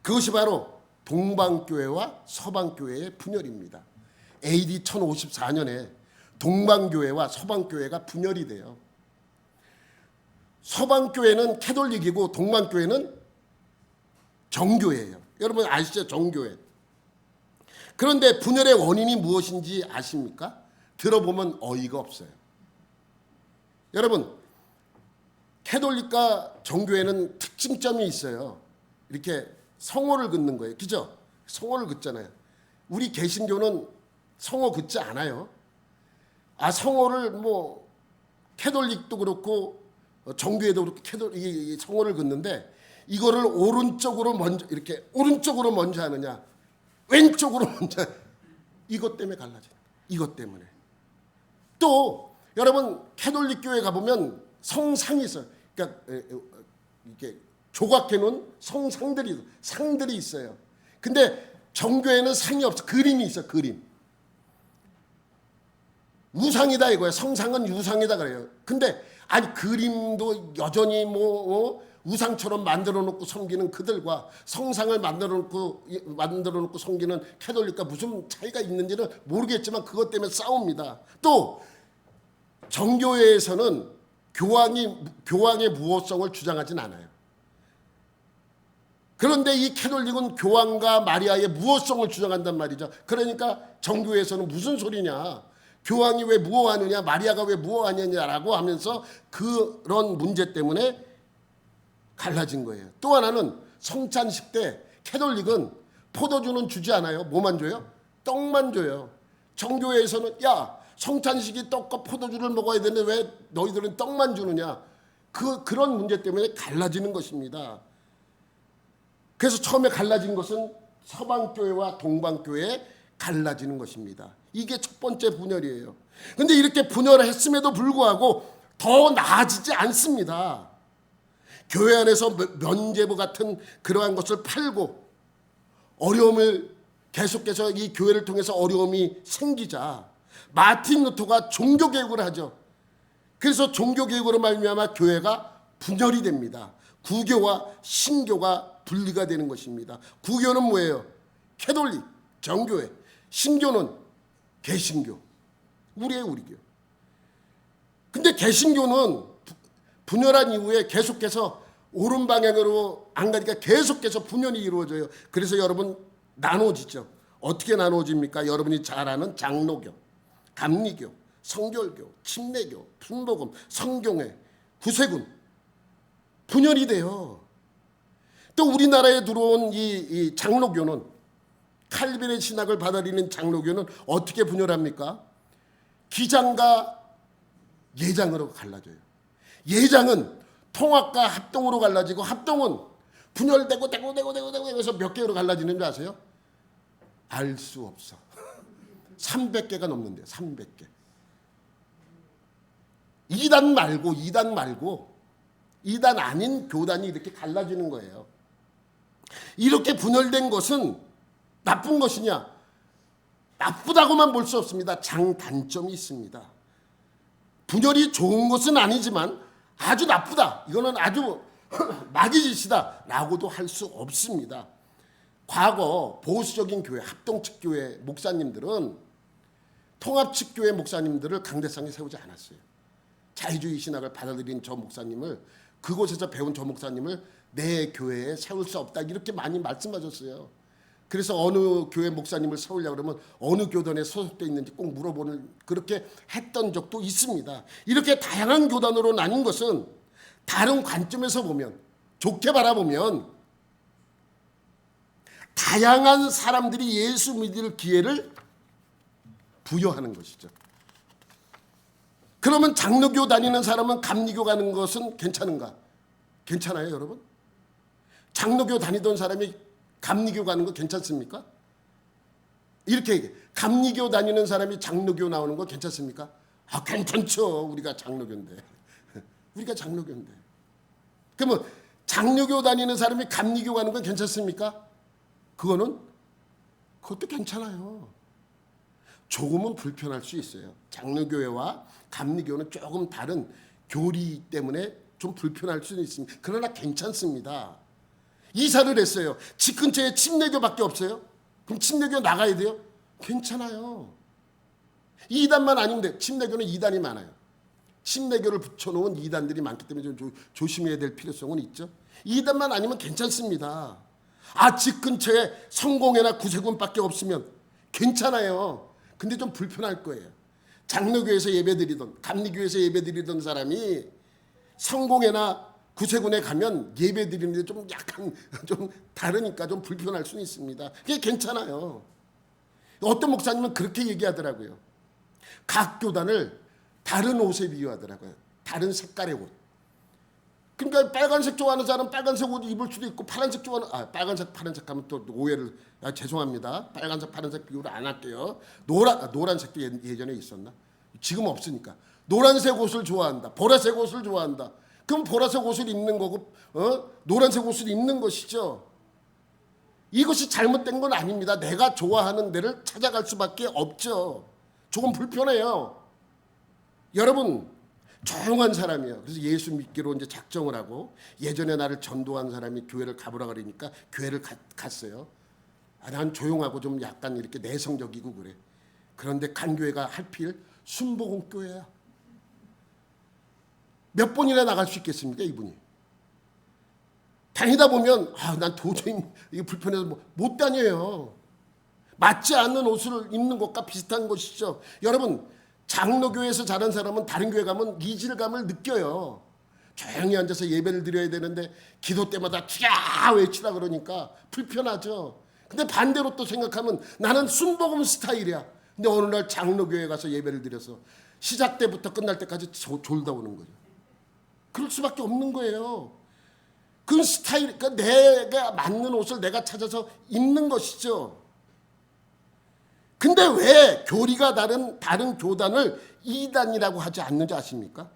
그것이 바로 동방교회와 서방교회의 분열입니다. AD 1054년에 동방교회와 서방교회가 분열이 돼요. 서방교회는 캐톨릭이고 동방교회는 정교회예요. 여러분 아시죠? 정교회. 그런데 분열의 원인이 무엇인지 아십니까? 들어보면 어이가 없어요. 여러분 캐톨릭과 정교회는 특징점이 있어요. 이렇게 성호를 긋는 거예요. 그죠? 성호를 긋잖아요. 우리 개신교는 성호 긋지 않아요. 성호를 캐톨릭도 그렇고 정교회도 그렇고 성호를 긋는데 이거를 오른쪽으로 먼저 하느냐 왼쪽으로 먼저 이것 때문에 갈라져요. 이것 때문에. 또 여러분 캐톨릭 교회 가보면 성상이 있어요. 그러니까 이렇게 조각해 놓은 상들이 있어요. 근데 정교회는 상이 없어. 그림이 있어. 그림. 우상이다 이거예요. 성상은 유상이다 그래요. 근데 그림도 여전히 우상처럼 만들어 놓고 섬기는 그들과 성상을 만들어 놓고 섬기는 캐톨릭과 무슨 차이가 있는지는 모르겠지만 그것 때문에 싸웁니다. 또 정교회에서는 교황의 무호성을 주장하진 않아요. 그런데 이 캐톨릭은 교황과 마리아의 무호성을 주장한단 말이죠. 그러니까 정교회에서는 무슨 소리냐, 교황이 왜 무호하느냐, 마리아가 왜 무호하느냐라고 하면서 그런 문제 때문에 갈라진 거예요. 또 하나는 성찬식 때 캐톨릭은 포도주는 주지 않아요. 뭐만 줘요? 떡만 줘요. 정교회에서는 성찬식이 떡과 포도주를 먹어야 되는데 왜 너희들은 떡만 주느냐. 그런 문제 때문에 갈라지는 것입니다. 그래서 처음에 갈라진 것은 서방교회와 동방교회에 갈라지는 것입니다. 이게 첫 번째 분열이에요. 그런데 이렇게 분열을 했음에도 불구하고 더 나아지지 않습니다. 교회 안에서 면죄부 같은 그러한 것을 팔고 어려움을 계속해서 이 교회를 통해서 어려움이 생기자 마틴 루터가 종교개혁을 하죠. 그래서 종교개혁으로 말미암아 교회가 분열이 됩니다. 구교와 신교가 분리가 되는 것입니다. 구교는 뭐예요? 캐톨릭, 정교회. 신교는 개신교. 우리교. 근데 개신교는 분열한 이후에 계속해서 옳은 방향으로 안 가니까 계속해서 분열이 이루어져요. 그래서 여러분 나눠지죠. 어떻게 나눠집니까? 여러분이 잘 아는 장로교, 감리교, 성결교, 침례교, 순복음, 성경회, 구세군 분열이 돼요. 또 우리나라에 들어온 이 장로교는 칼빈의 신학을 받아들이는 장로교는 어떻게 분열합니까? 기장과 예장으로 갈라져요. 예장은 통합과 합동으로 갈라지고 합동은 분열되고 되고 해서 몇 개로 갈라지는 줄 아세요? 알 수 없어. 300개가 넘는데요. 300개. 2단 말고 2단 아닌 교단이 이렇게 갈라지는 거예요. 이렇게 분열된 것은 나쁜 것이냐? 나쁘다고만 볼 수 없습니다. 장단점이 있습니다. 분열이 좋은 것은 아니지만 아주 나쁘다. 이거는 아주 마귀 짓이다. 라고도 할 수 없습니다. 과거 보수적인 교회, 합동측 교회 목사님들은 통합측 교회 목사님들을 강대상에 세우지 않았어요. 자유주의 신학을 받아들인 저 목사님을, 그곳에서 배운 저 목사님을 내 교회에 세울 수 없다. 이렇게 많이 말씀하셨어요. 그래서 어느 교회 목사님을 세우려고 그러면 어느 교단에 소속돼 있는지 꼭 물어보는, 그렇게 했던 적도 있습니다. 이렇게 다양한 교단으로 나뉜 것은 다른 관점에서 보면, 좋게 바라보면 다양한 사람들이 예수 믿을 기회를 부여하는 것이죠. 그러면 장로교 다니는 사람은 감리교 가는 것은 괜찮은가? 괜찮아요, 여러분? 장로교 다니던 사람이 감리교 가는 거 괜찮습니까? 이렇게 얘기해. 감리교 다니는 사람이 장로교 나오는 거 괜찮습니까? 아, 괜찮죠. 우리가 장로교인데. 우리가 장로교인데. 그러면 장로교 다니는 사람이 감리교 가는 건 괜찮습니까? 그것도 괜찮아요. 조금은 불편할 수 있어요. 장로교회와 감리교는 조금 다른 교리 때문에 좀 불편할 수는 있습니다. 그러나 괜찮습니다. 이사를 했어요. 집 근처에 침례교밖에 없어요. 그럼 침례교 나가야 돼요? 괜찮아요. 2단만 아니면 돼. 침례교는 2단이 많아요. 침례교를 붙여놓은 2단들이 많기 때문에 좀 조심해야 될 필요성은 있죠. 2단만 아니면 괜찮습니다. 아, 집 근처에 성공회나 구세군밖에 없으면 괜찮아요. 근데 좀 불편할 거예요. 장로교에서 예배드리던, 감리교에서 예배드리던 사람이 성공회나 구세군에 가면 예배드리는데 좀 약간 좀 다르니까 좀 불편할 수는 있습니다. 그게 괜찮아요. 어떤 목사님은 그렇게 얘기하더라고요. 각 교단을 다른 옷에 비유하더라고요. 다른 색깔의 옷. 그러니까 빨간색 좋아하는 사람은 빨간색 옷 입을 수도 있고, 파란색 좋아하는, 빨간색 파란색 하면 또 오해를, 죄송합니다. 빨간색 파란색 비유를 안 할게요. 노란색도 예전에 있었나? 지금 없으니까. 노란색 옷을 좋아한다. 보라색 옷을 좋아한다. 그럼 보라색 옷을 입는 거고, 노란색 옷을 입는 것이죠. 이것이 잘못된 건 아닙니다. 내가 좋아하는 데를 찾아갈 수밖에 없죠. 조금 불편해요. 여러분, 조용한 사람이에요. 그래서 예수 믿기로 이제 작정을 하고, 예전에 나를 전도한 사람이 교회를 가보라 그러니까 교회를 갔어요. 난 조용하고 좀 약간 이렇게 내성적이고 그래. 그런데 간 교회가 하필 순복음교회야. 몇 번이나 나갈 수 있겠습니까, 이분이? 다니다 보면 난 도저히 이게 불편해서 못 다녀요. 맞지 않는 옷을 입는 것과 비슷한 것이죠. 여러분, 장로교회에서 자란 사람은 다른 교회 가면 이질감을 느껴요. 조용히 앉아서 예배를 드려야 되는데 기도 때마다 튀야 외치라 그러니까 불편하죠. 근데 반대로 또 생각하면 나는 순복음 스타일이야. 근데 어느 날 장로교회 가서 예배를 드려서 시작 때부터 끝날 때까지 졸다 오는 거죠. 그럴 수밖에 없는 거예요. 그 스타일, 그러니까 내가 맞는 옷을 내가 찾아서 입는 것이죠. 근데 왜 교리가 다른 교단을 이단이라고 하지 않는지 아십니까?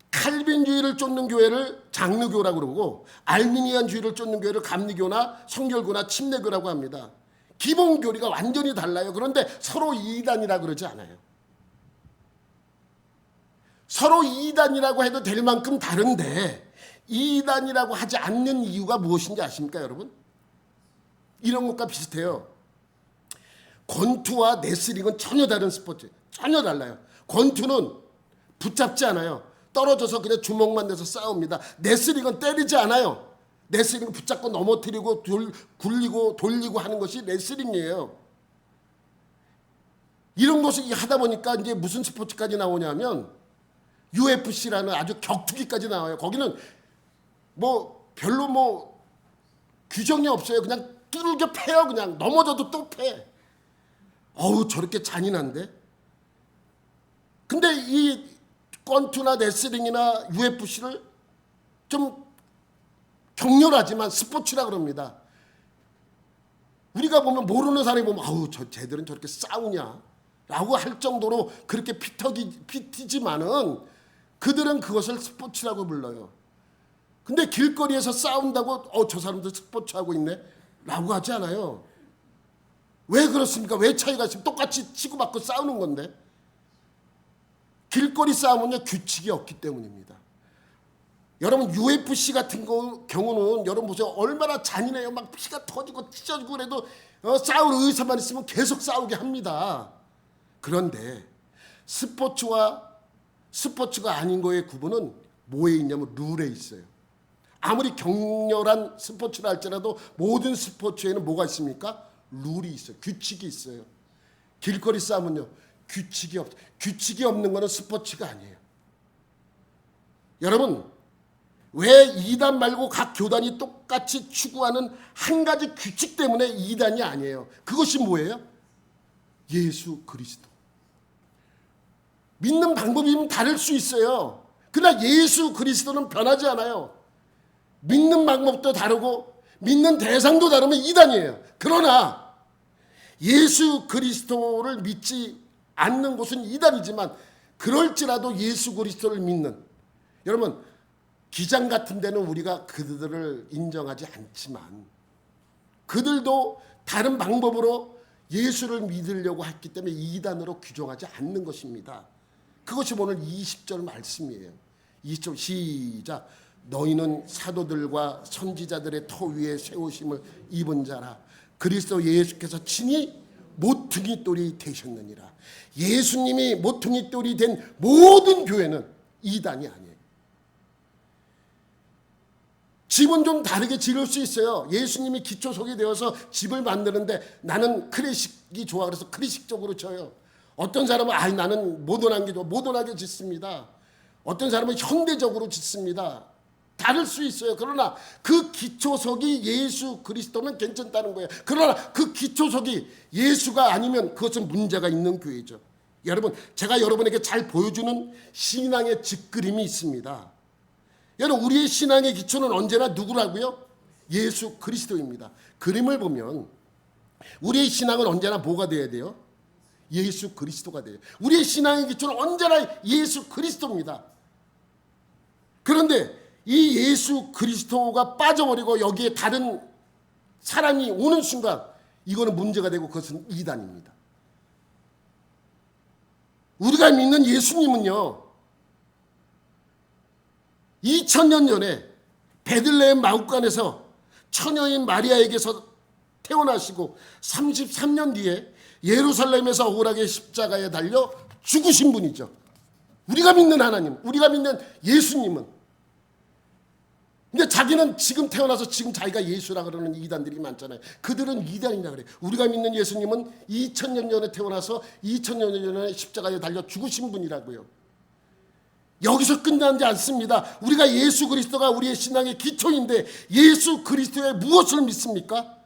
칼빈주의를 쫓는 교회를 장로교라고 그러고, 알미니안주의를 쫓는 교회를 감리교나 성결교나 침례교라고 합니다. 기본 교리가 완전히 달라요. 그런데 서로 이단이라고 그러지 않아요. 서로 이단이라고 해도 될 만큼 다른데 이단이라고 하지 않는 이유가 무엇인지 아십니까, 여러분? 이런 것과 비슷해요. 권투와 레슬링은 전혀 다른 스포츠. 전혀 달라요. 권투는 붙잡지 않아요. 떨어져서 그냥 주먹만 내서 싸웁니다. 레슬링은 때리지 않아요. 레슬링은 붙잡고 넘어뜨리고 굴리고 돌리고 하는 것이 레슬링이에요. 이런 것을 하다 보니까 이제 무슨 스포츠까지 나오냐면 UFC라는 아주 격투기까지 나와요. 거기는 별로 규정이 없어요. 그냥 뚜들겨 패요. 그냥 넘어져도 또 패. 어우, 저렇게 잔인한데? 근데 이 권투나 레슬링이나 UFC를 좀 격렬하지만 스포츠라 그럽니다. 우리가 보면 모르는 사람이 보면 아우, 쟤들은 저렇게 싸우냐? 라고 할 정도로 그렇게 피튀지만은 그들은 그것을 스포츠라고 불러요. 근데 길거리에서 싸운다고 저 사람들 스포츠하고 있네? 라고 하지 않아요. 왜 그렇습니까? 왜 차이가 있습니까? 똑같이 치고받고 싸우는 건데. 길거리 싸움은요, 규칙이 없기 때문입니다. 여러분, UFC 같은 경우는 여러분 보세요. 얼마나 잔인해요. 막 피가 터지고 찢어지고 그래도 싸울 의사만 있으면 계속 싸우게 합니다. 그런데 스포츠가 아닌 거의 구분은 뭐에 있냐면 룰에 있어요. 아무리 격렬한 스포츠를 할지라도 모든 스포츠에는 뭐가 있습니까? 룰이 있어요. 규칙이 있어요. 길거리 싸움은요, 규칙이 없는 거는 스포츠가 아니에요. 여러분, 왜 이단 말고 각 교단이 똑같이 추구하는 한 가지 규칙 때문에 이단이 아니에요. 그것이 뭐예요? 예수 그리스도. 믿는 방법이면 다를 수 있어요. 그러나 예수 그리스도는 변하지 않아요. 믿는 방법도 다르고 믿는 대상도 다르면 이단이에요. 그러나 예수 그리스도를 믿지 않는 곳은 이단이지만 그럴지라도 예수 그리스도를 믿는, 여러분 기장 같은 데는 우리가 그들을 인정하지 않지만 그들도 다른 방법으로 예수를 믿으려고 했기 때문에 이단으로 규정하지 않는 것입니다. 그것이 오늘 20절 말씀이에요. 20절 시작. 너희는 사도들과 선지자들의 터 위에 세우심을 입은 자라. 그리스도 예수께서 친히 모퉁이 돌이 되셨느니라. 예수님이 모퉁이 돌이 된 모든 교회는 이단이 아니에요. 집은 좀 다르게 지을 수 있어요. 예수님이 기초석이 되어서 집을 만드는데 나는 클래식이 좋아 그래서 클래식적으로 쳐요. 어떤 사람은 나는 모던한 게 좋아 모던하게 짓습니다. 어떤 사람은 현대적으로 짓습니다. 다를 수 있어요. 그러나 그 기초석이 예수 그리스도면 괜찮다는 거예요. 그러나 그 기초석이 예수가 아니면 그것은 문제가 있는 교회죠. 여러분, 제가 여러분에게 잘 보여주는 신앙의 직그림이 있습니다. 여러분, 우리의 신앙의 기초는 언제나 누구라고요? 예수 그리스도입니다. 그림을 보면 우리의 신앙은 언제나 뭐가 돼야 돼요? 예수 그리스도가 돼요. 우리의 신앙의 기초는 언제나 예수 그리스도입니다. 그런데 이 예수 그리스도가 빠져버리고 여기에 다른 사람이 오는 순간 이거는 문제가 되고 그것은 이단입니다. 우리가 믿는 예수님은요, 2000년 전에 베들레헴 마구간에서 처녀인 마리아에게서 태어나시고 33년 뒤에 예루살렘에서 억울하게 십자가에 달려 죽으신 분이죠. 우리가 믿는 하나님, 우리가 믿는 예수님은. 근데 자기는 지금 태어나서 지금 자기가 예수라 그러는 이단들이 많잖아요. 그들은 이단이라 그래요. 우리가 믿는 예수님은 2000년 전에 태어나서 2000년 전에 십자가에 달려 죽으신 분이라고요. 여기서 끝나지 않습니다. 우리가 예수 그리스도가 우리의 신앙의 기초인데 예수 그리스도의 무엇을 믿습니까?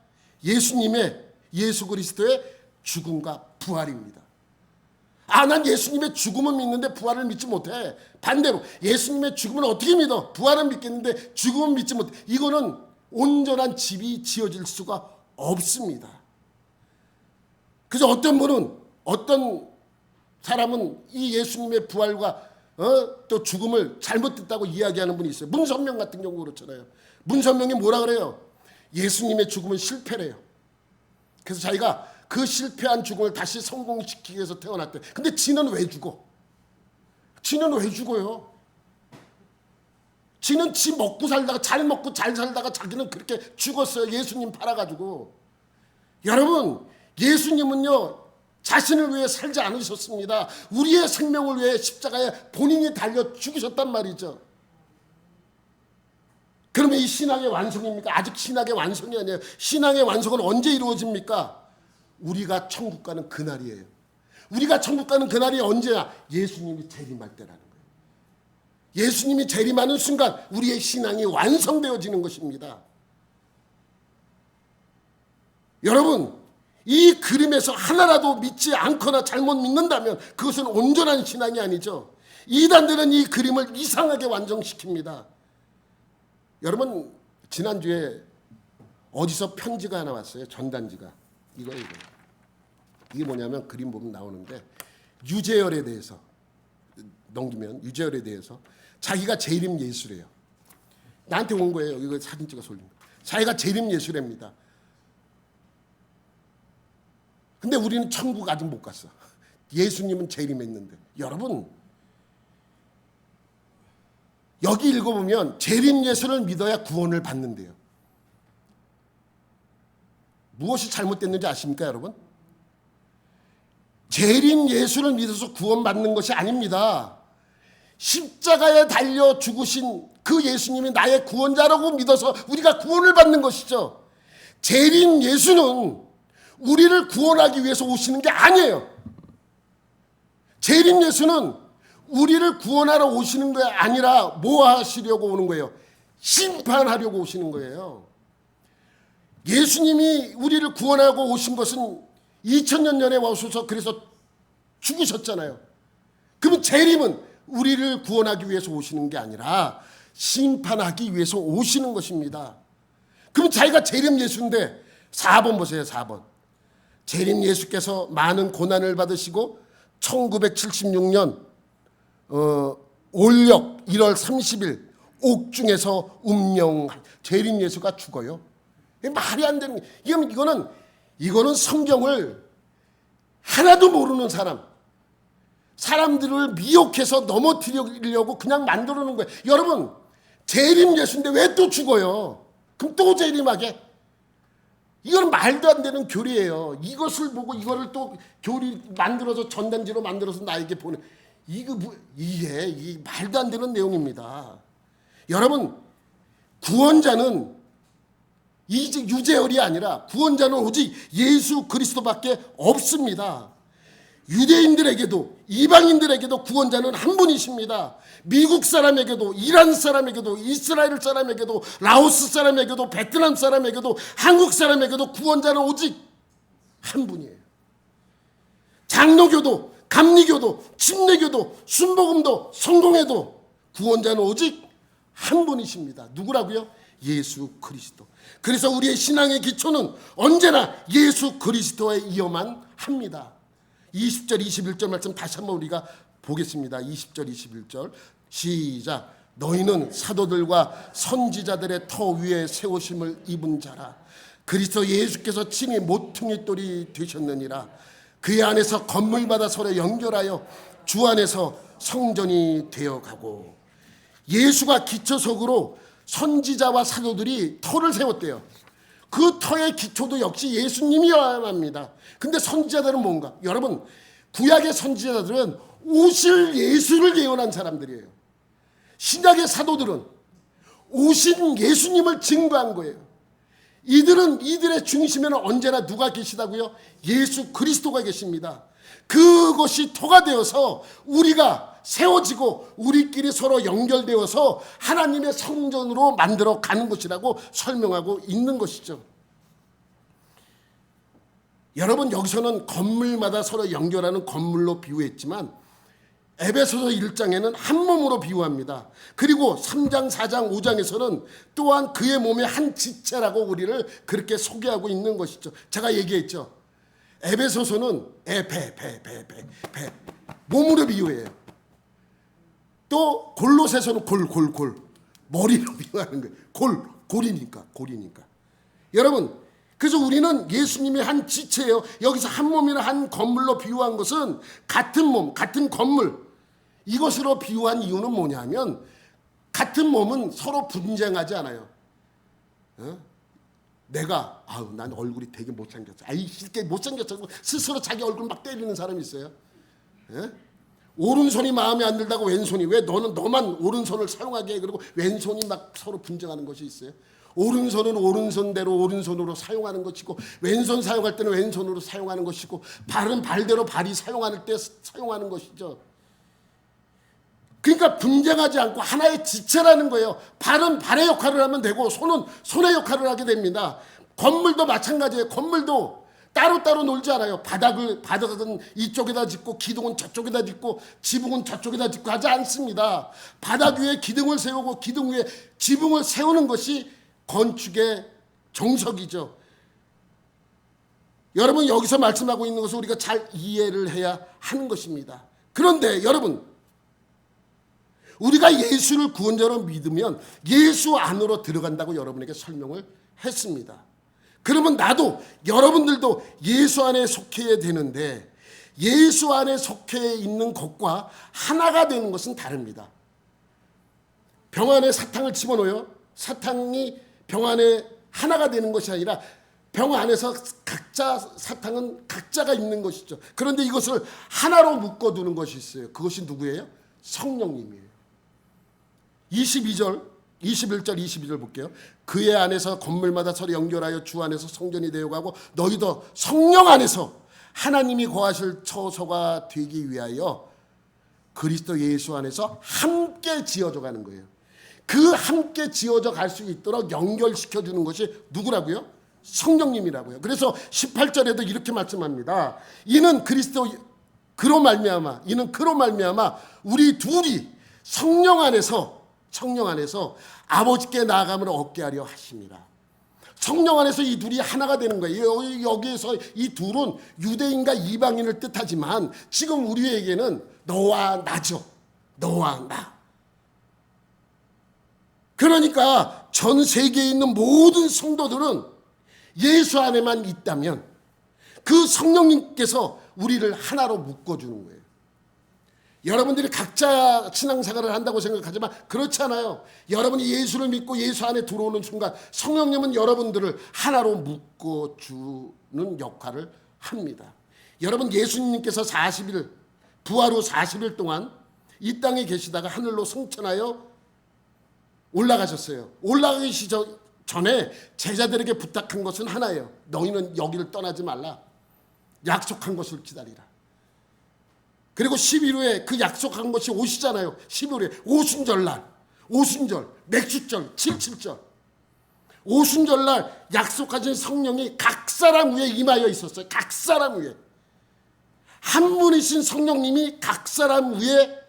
예수 그리스도의 죽음과 부활입니다. 난 예수님의 죽음은 믿는데 부활을 믿지 못해. 반대로 예수님의 죽음을 어떻게 믿어? 부활은 믿겠는데 죽음은 믿지 못해. 이거는 온전한 집이 지어질 수가 없습니다. 그래서 어떤 사람은 이 예수님의 부활과 또 죽음을 잘못 듣다고 이야기하는 분이 있어요. 문선명 같은 경우 그렇잖아요. 문선명이 뭐라 그래요? 예수님의 죽음은 실패래요. 그래서 자기가 그 실패한 죽음을 다시 성공시키기 위해서 태어났대. 근데 지는 왜 죽어? 지는 왜 죽어요? 지는 지 먹고 살다가 잘 먹고 잘 살다가 자기는 그렇게 죽었어요. 예수님 팔아가지고. 여러분, 예수님은요 자신을 위해 살지 않으셨습니다. 우리의 생명을 위해 십자가에 본인이 달려 죽으셨단 말이죠. 그러면 이 신앙의 완성입니까? 아직 신앙의 완성이 아니에요. 신앙의 완성은 언제 이루어집니까? 우리가 천국 가는 그날이에요. 우리가 천국 가는 그날이 언제야? 예수님이 재림할 때라는 거예요. 예수님이 재림하는 순간 우리의 신앙이 완성되어지는 것입니다. 여러분, 이 그림에서 하나라도 믿지 않거나 잘못 믿는다면 그것은 온전한 신앙이 아니죠. 이단들은 이 그림을 이상하게 완성시킵니다. 여러분, 지난주에 어디서 편지가 하나 왔어요. 전단지가. 이거. 이게 뭐냐면 그림 보면 나오는데 유재열에 대해서 넘기면 유재열에 대해서 자기가 재림 예수래요. 나한테 온 거예요. 이거 사진 찍어서 올린 거. 자기가 재림 예수랍니다. 근데 우리는 천국 아직 못 갔어. 예수님은 재림했는데. 여러분, 여기 읽어보면 재림 예수를 믿어야 구원을 받는데요. 무엇이 잘못됐는지 아십니까, 여러분? 재림 예수를 믿어서 구원받는 것이 아닙니다. 십자가에 달려 죽으신 그 예수님이 나의 구원자라고 믿어서 우리가 구원을 받는 것이죠. 재림 예수는 우리를 구원하기 위해서 오시는 게 아니에요. 재림 예수는 우리를 구원하러 오시는 게 아니라 뭐 하시려고 오는 거예요? 심판하려고 오시는 거예요. 예수님이 우리를 구원하고 오신 것은 2000년 전에 와셔서 그래서 죽으셨잖아요. 그러면 재림은 우리를 구원하기 위해서 오시는 게 아니라 심판하기 위해서 오시는 것입니다. 그럼 자기가 재림 예수인데 4번 보세요. 4번. 재림 예수께서 많은 고난을 받으시고 1976년 올력 1월 30일 옥중에서 재림 예수가 죽어요. 말이 안 되는 이거는 성경을 하나도 모르는 사람들을 미혹해서 넘어뜨리려고 그냥 만들어 놓은 거예요. 여러분, 재림 예수인데 왜 또 죽어요? 그럼 또 재림하게? 이건 말도 안 되는 교리예요. 이것을 보고 이거를 또 교리 만들어서 전단지로 만들어서 나에게 보내. 이게 말도 안 되는 내용입니다. 여러분, 구원자는 이제 유재열이 아니라 구원자는 오직 예수 그리스도밖에 없습니다. 유대인들에게도 이방인들에게도 구원자는 한 분이십니다. 미국 사람에게도 이란 사람에게도 이스라엘 사람에게도 라오스 사람에게도 베트남 사람에게도 한국 사람에게도 구원자는 오직 한 분이에요. 장로교도 감리교도 침례교도 순복음도 성공회도 구원자는 오직 한 분이십니다. 누구라고요? 예수 그리스도. 그래서 우리의 신앙의 기초는 언제나 예수 그리스도에 이어만 합니다. 20절 21절 말씀 다시 한번 우리가 보겠습니다. 20절 21절 시작. 너희는 사도들과 선지자들의 터 위에 세우심을 입은 자라. 그리스도 예수께서 친히 모퉁이 돌이 되셨느니라. 그의 안에서 건물마다 서로 연결하여 주 안에서 성전이 되어가고. 예수가 기초석으로 선지자와 사도들이 터를 세웠대요. 그 터의 기초도 역시 예수님이어야 합니다. 근데 선지자들은 뭔가? 여러분, 구약의 선지자들은 오실 예수를 예언한 사람들이에요. 신약의 사도들은 오신 예수님을 증거한 거예요. 이들의 중심에는 언제나 누가 계시다고요? 예수 그리스도가 계십니다. 그것이 토가 되어서 우리가 세워지고 우리끼리 서로 연결되어서 하나님의 성전으로 만들어 가는 것이라고 설명하고 있는 것이죠. 여러분, 여기서는 건물마다 서로 연결하는 건물로 비유했지만 에베소서 1장에는 한 몸으로 비유합니다. 그리고 3장, 4장, 5장에서는 또한 그의 몸의 한 지체라고 우리를 그렇게 소개하고 있는 것이죠. 제가 얘기했죠. 에베소서는 배 몸으로 비유해요. 또 골로새서는 골 머리로 비유하는 거예요. 골이니까. 여러분, 그래서 우리는 예수님의 한 지체예요. 여기서 한 몸이나 한 건물로 비유한 것은 같은 몸, 같은 건물, 이것으로 비유한 이유는 뭐냐면 같은 몸은 서로 분쟁하지 않아요. 내가 난 얼굴이 되게 못생겼어. 이렇게 못생겼어. 스스로 자기 얼굴 막 때리는 사람이 있어요. 오른손이 마음에 안 들다고 왼손이, 왜 너만 오른손을 사용하게 해? 그리고 왼손이 막 서로 분쟁하는 것이 있어요. 오른손은 오른손대로 오른손으로 사용하는 것이고, 왼손 사용할 때는 왼손으로 사용하는 것이고, 발은 발대로 발이 사용할 때 사용하는 것이죠. 그러니까 분쟁하지 않고 하나의 지체라는 거예요. 발은 발의 역할을 하면 되고 손은 손의 역할을 하게 됩니다. 건물도 마찬가지예요. 건물도 따로따로 놀지 않아요. 바닥은 이쪽에다 짓고 기둥은 저쪽에다 짓고 지붕은 저쪽에다 짓고 하지 않습니다. 바닥 위에 기둥을 세우고 기둥 위에 지붕을 세우는 것이 건축의 정석이죠. 여러분, 여기서 말씀하고 있는 것을 우리가 잘 이해를 해야 하는 것입니다. 그런데 여러분, 우리가 예수를 구원자로 믿으면 예수 안으로 들어간다고 여러분에게 설명을 했습니다. 그러면 나도 여러분들도 예수 안에 속해야 되는데, 예수 안에 속해 있는 것과 하나가 되는 것은 다릅니다. 병 안에 사탕을 집어넣어요. 사탕이 병 안에 하나가 되는 것이 아니라 병 안에서 사탕은 각자가 있는 것이죠. 그런데 이것을 하나로 묶어두는 것이 있어요. 그것이 누구예요? 성령님이에요. 22절 21절 22절 볼게요. 그의 안에서 건물마다 서로 연결하여 주 안에서 성전이 되어가고 너희도 성령 안에서 하나님이 거하실 처소가 되기 위하여 그리스도 예수 안에서 함께 지어져 가는 거예요. 그 함께 지어져 갈 수 있도록 연결시켜 주는 것이 누구라고요? 성령님이라고요. 그래서 18절에도 이렇게 말씀합니다. 이는 그로 말미암아 우리 둘이 성령 안에서 아버지께 나아감을 얻게 하려 하십니다. 성령 안에서 이 둘이 하나가 되는 거예요. 여기에서 이 둘은 유대인과 이방인을 뜻하지만 지금 우리에게는 너와 나죠. 너와 나. 그러니까 전 세계에 있는 모든 성도들은 예수 안에만 있다면 그 성령님께서 우리를 하나로 묶어주는 거예요. 여러분들이 각자 신앙생활을 한다고 생각하지만 그렇지 않아요. 여러분이 예수를 믿고 예수 안에 들어오는 순간 성령님은 여러분들을 하나로 묶어주는 역할을 합니다. 여러분, 예수님께서 40일 부활 후 40일 동안 이 땅에 계시다가 하늘로 승천하여 올라가셨어요. 올라가기 전에 제자들에게 부탁한 것은 하나예요. 너희는 여기를 떠나지 말라. 약속한 것을 기다리라. 그리고 10일 후에 그 약속한 것이 오시잖아요. 10일 후에 오순절날, 오순절, 맥주절, 77절. 오순절날 약속하신 성령이 각 사람 위에 임하여 있었어요. 각 사람 위에. 한 분이신 성령님이 각 사람 위에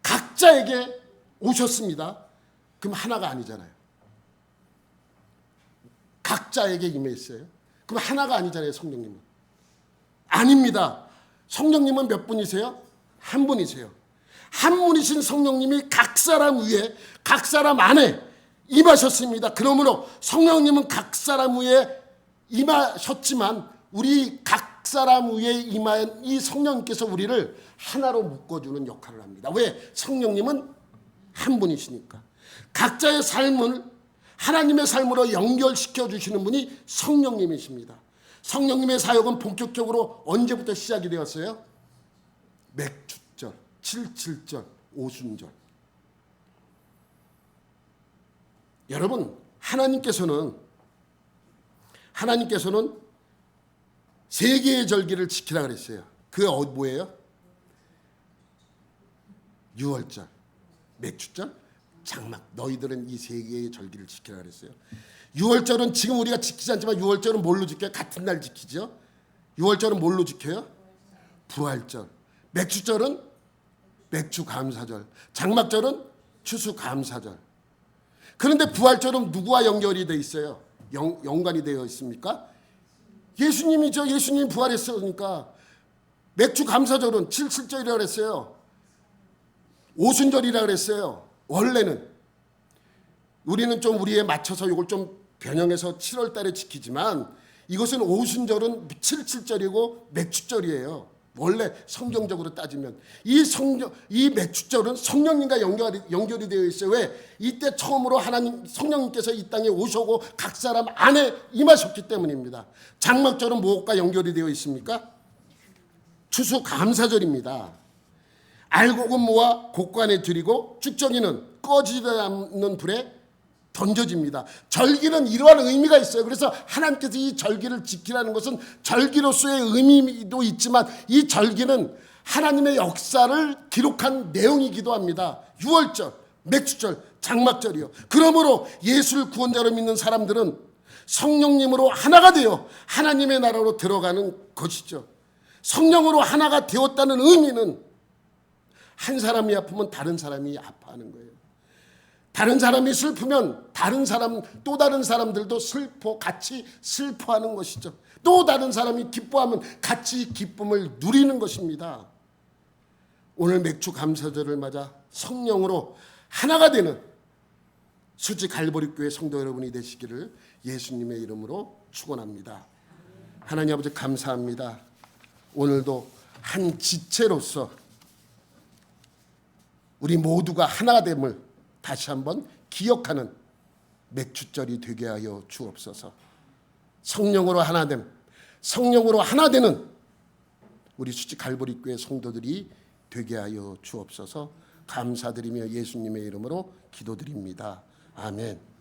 각자에게 오셨습니다. 그럼 하나가 아니잖아요. 각자에게 임했어요. 그럼 하나가 아니잖아요. 성령님은. 아닙니다. 성령님은 몇 분이세요? 한 분이세요. 한 분이신 성령님이 각 사람 위에, 각 사람 안에 임하셨습니다. 그러므로 성령님은 각 사람 위에 임하셨지만 우리 각 사람 위에 임한 이 성령님께서 우리를 하나로 묶어주는 역할을 합니다. 왜? 성령님은 한 분이시니까. 각자의 삶을 하나님의 삶으로 연결시켜 주시는 분이 성령님이십니다. 성령님의 사역은 본격적으로 언제부터 시작이 되었어요? 맥주절, 77절, 오순절. 여러분, 하나님께서는 세 개의 절기를 지키라 그랬어요. 그게 뭐예요? 유월절, 맥주절, 장막. 너희들은 이 세 개의 절기를 지키라 그랬어요. 유월절은 지금 우리가 지키지 않지만 유월절은 뭘로 지켜요? 같은 날 지키죠. 유월절은 뭘로 지켜요? 부활절. 맥주절은 맥주 감사절. 장막절은 추수 감사절. 그런데 부활절은 누구와 연결이 되어 있어요? 연관이 되어 있습니까? 예수님이죠. 예수님이 부활했으니까. 맥주 감사절은 77절이라고 그랬어요. 오순절이라고 그랬어요. 원래는 우리는 좀 우리에 맞춰서 이걸 좀 변형해서 7월 달에 지키지만 이것은 오순절은 77절이고 맥주절이에요. 원래 성경적으로 따지면 이 맥주절은 성령님과 연결이 되어 있어요. 왜? 이때 처음으로 하나님 성령님께서 이 땅에 오셔고 각 사람 안에 임하셨기 때문입니다. 장막절은 무엇과 연결이 되어 있습니까? 추수 감사절입니다. 알곡은 모아 곳간에 들이고 쭉정이는 꺼지지 않는 불에 던져집니다. 절기는 이러한 의미가 있어요. 그래서 하나님께서 이 절기를 지키라는 것은 절기로서의 의미도 있지만 이 절기는 하나님의 역사를 기록한 내용이기도 합니다. 유월절, 맥주절, 장막절이요. 그러므로 예수를 구원자로 믿는 사람들은 성령님으로 하나가 되어 하나님의 나라로 들어가는 것이죠. 성령으로 하나가 되었다는 의미는 한 사람이 아프면 다른 사람이 아파하는 거예요. 다른 사람이 슬프면 또 다른 사람들도 같이 슬퍼하는 것이죠. 또 다른 사람이 기뻐하면 같이 기쁨을 누리는 것입니다. 오늘 맥주 감사절을 맞아 성령으로 하나가 되는 수지 갈보리교회 성도 여러분이 되시기를 예수님의 이름으로 축원합니다. 하나님 아버지 감사합니다. 오늘도 한 지체로서 우리 모두가 하나가 됨을 다시 한번 기억하는 맥주절이 되게 하여 주옵소서. 성령으로 하나됨, 성령으로 하나 되는 우리 수지 갈보리교회 성도들이 되게 하여 주옵소서. 감사드리며 예수님의 이름으로 기도드립니다. 아멘.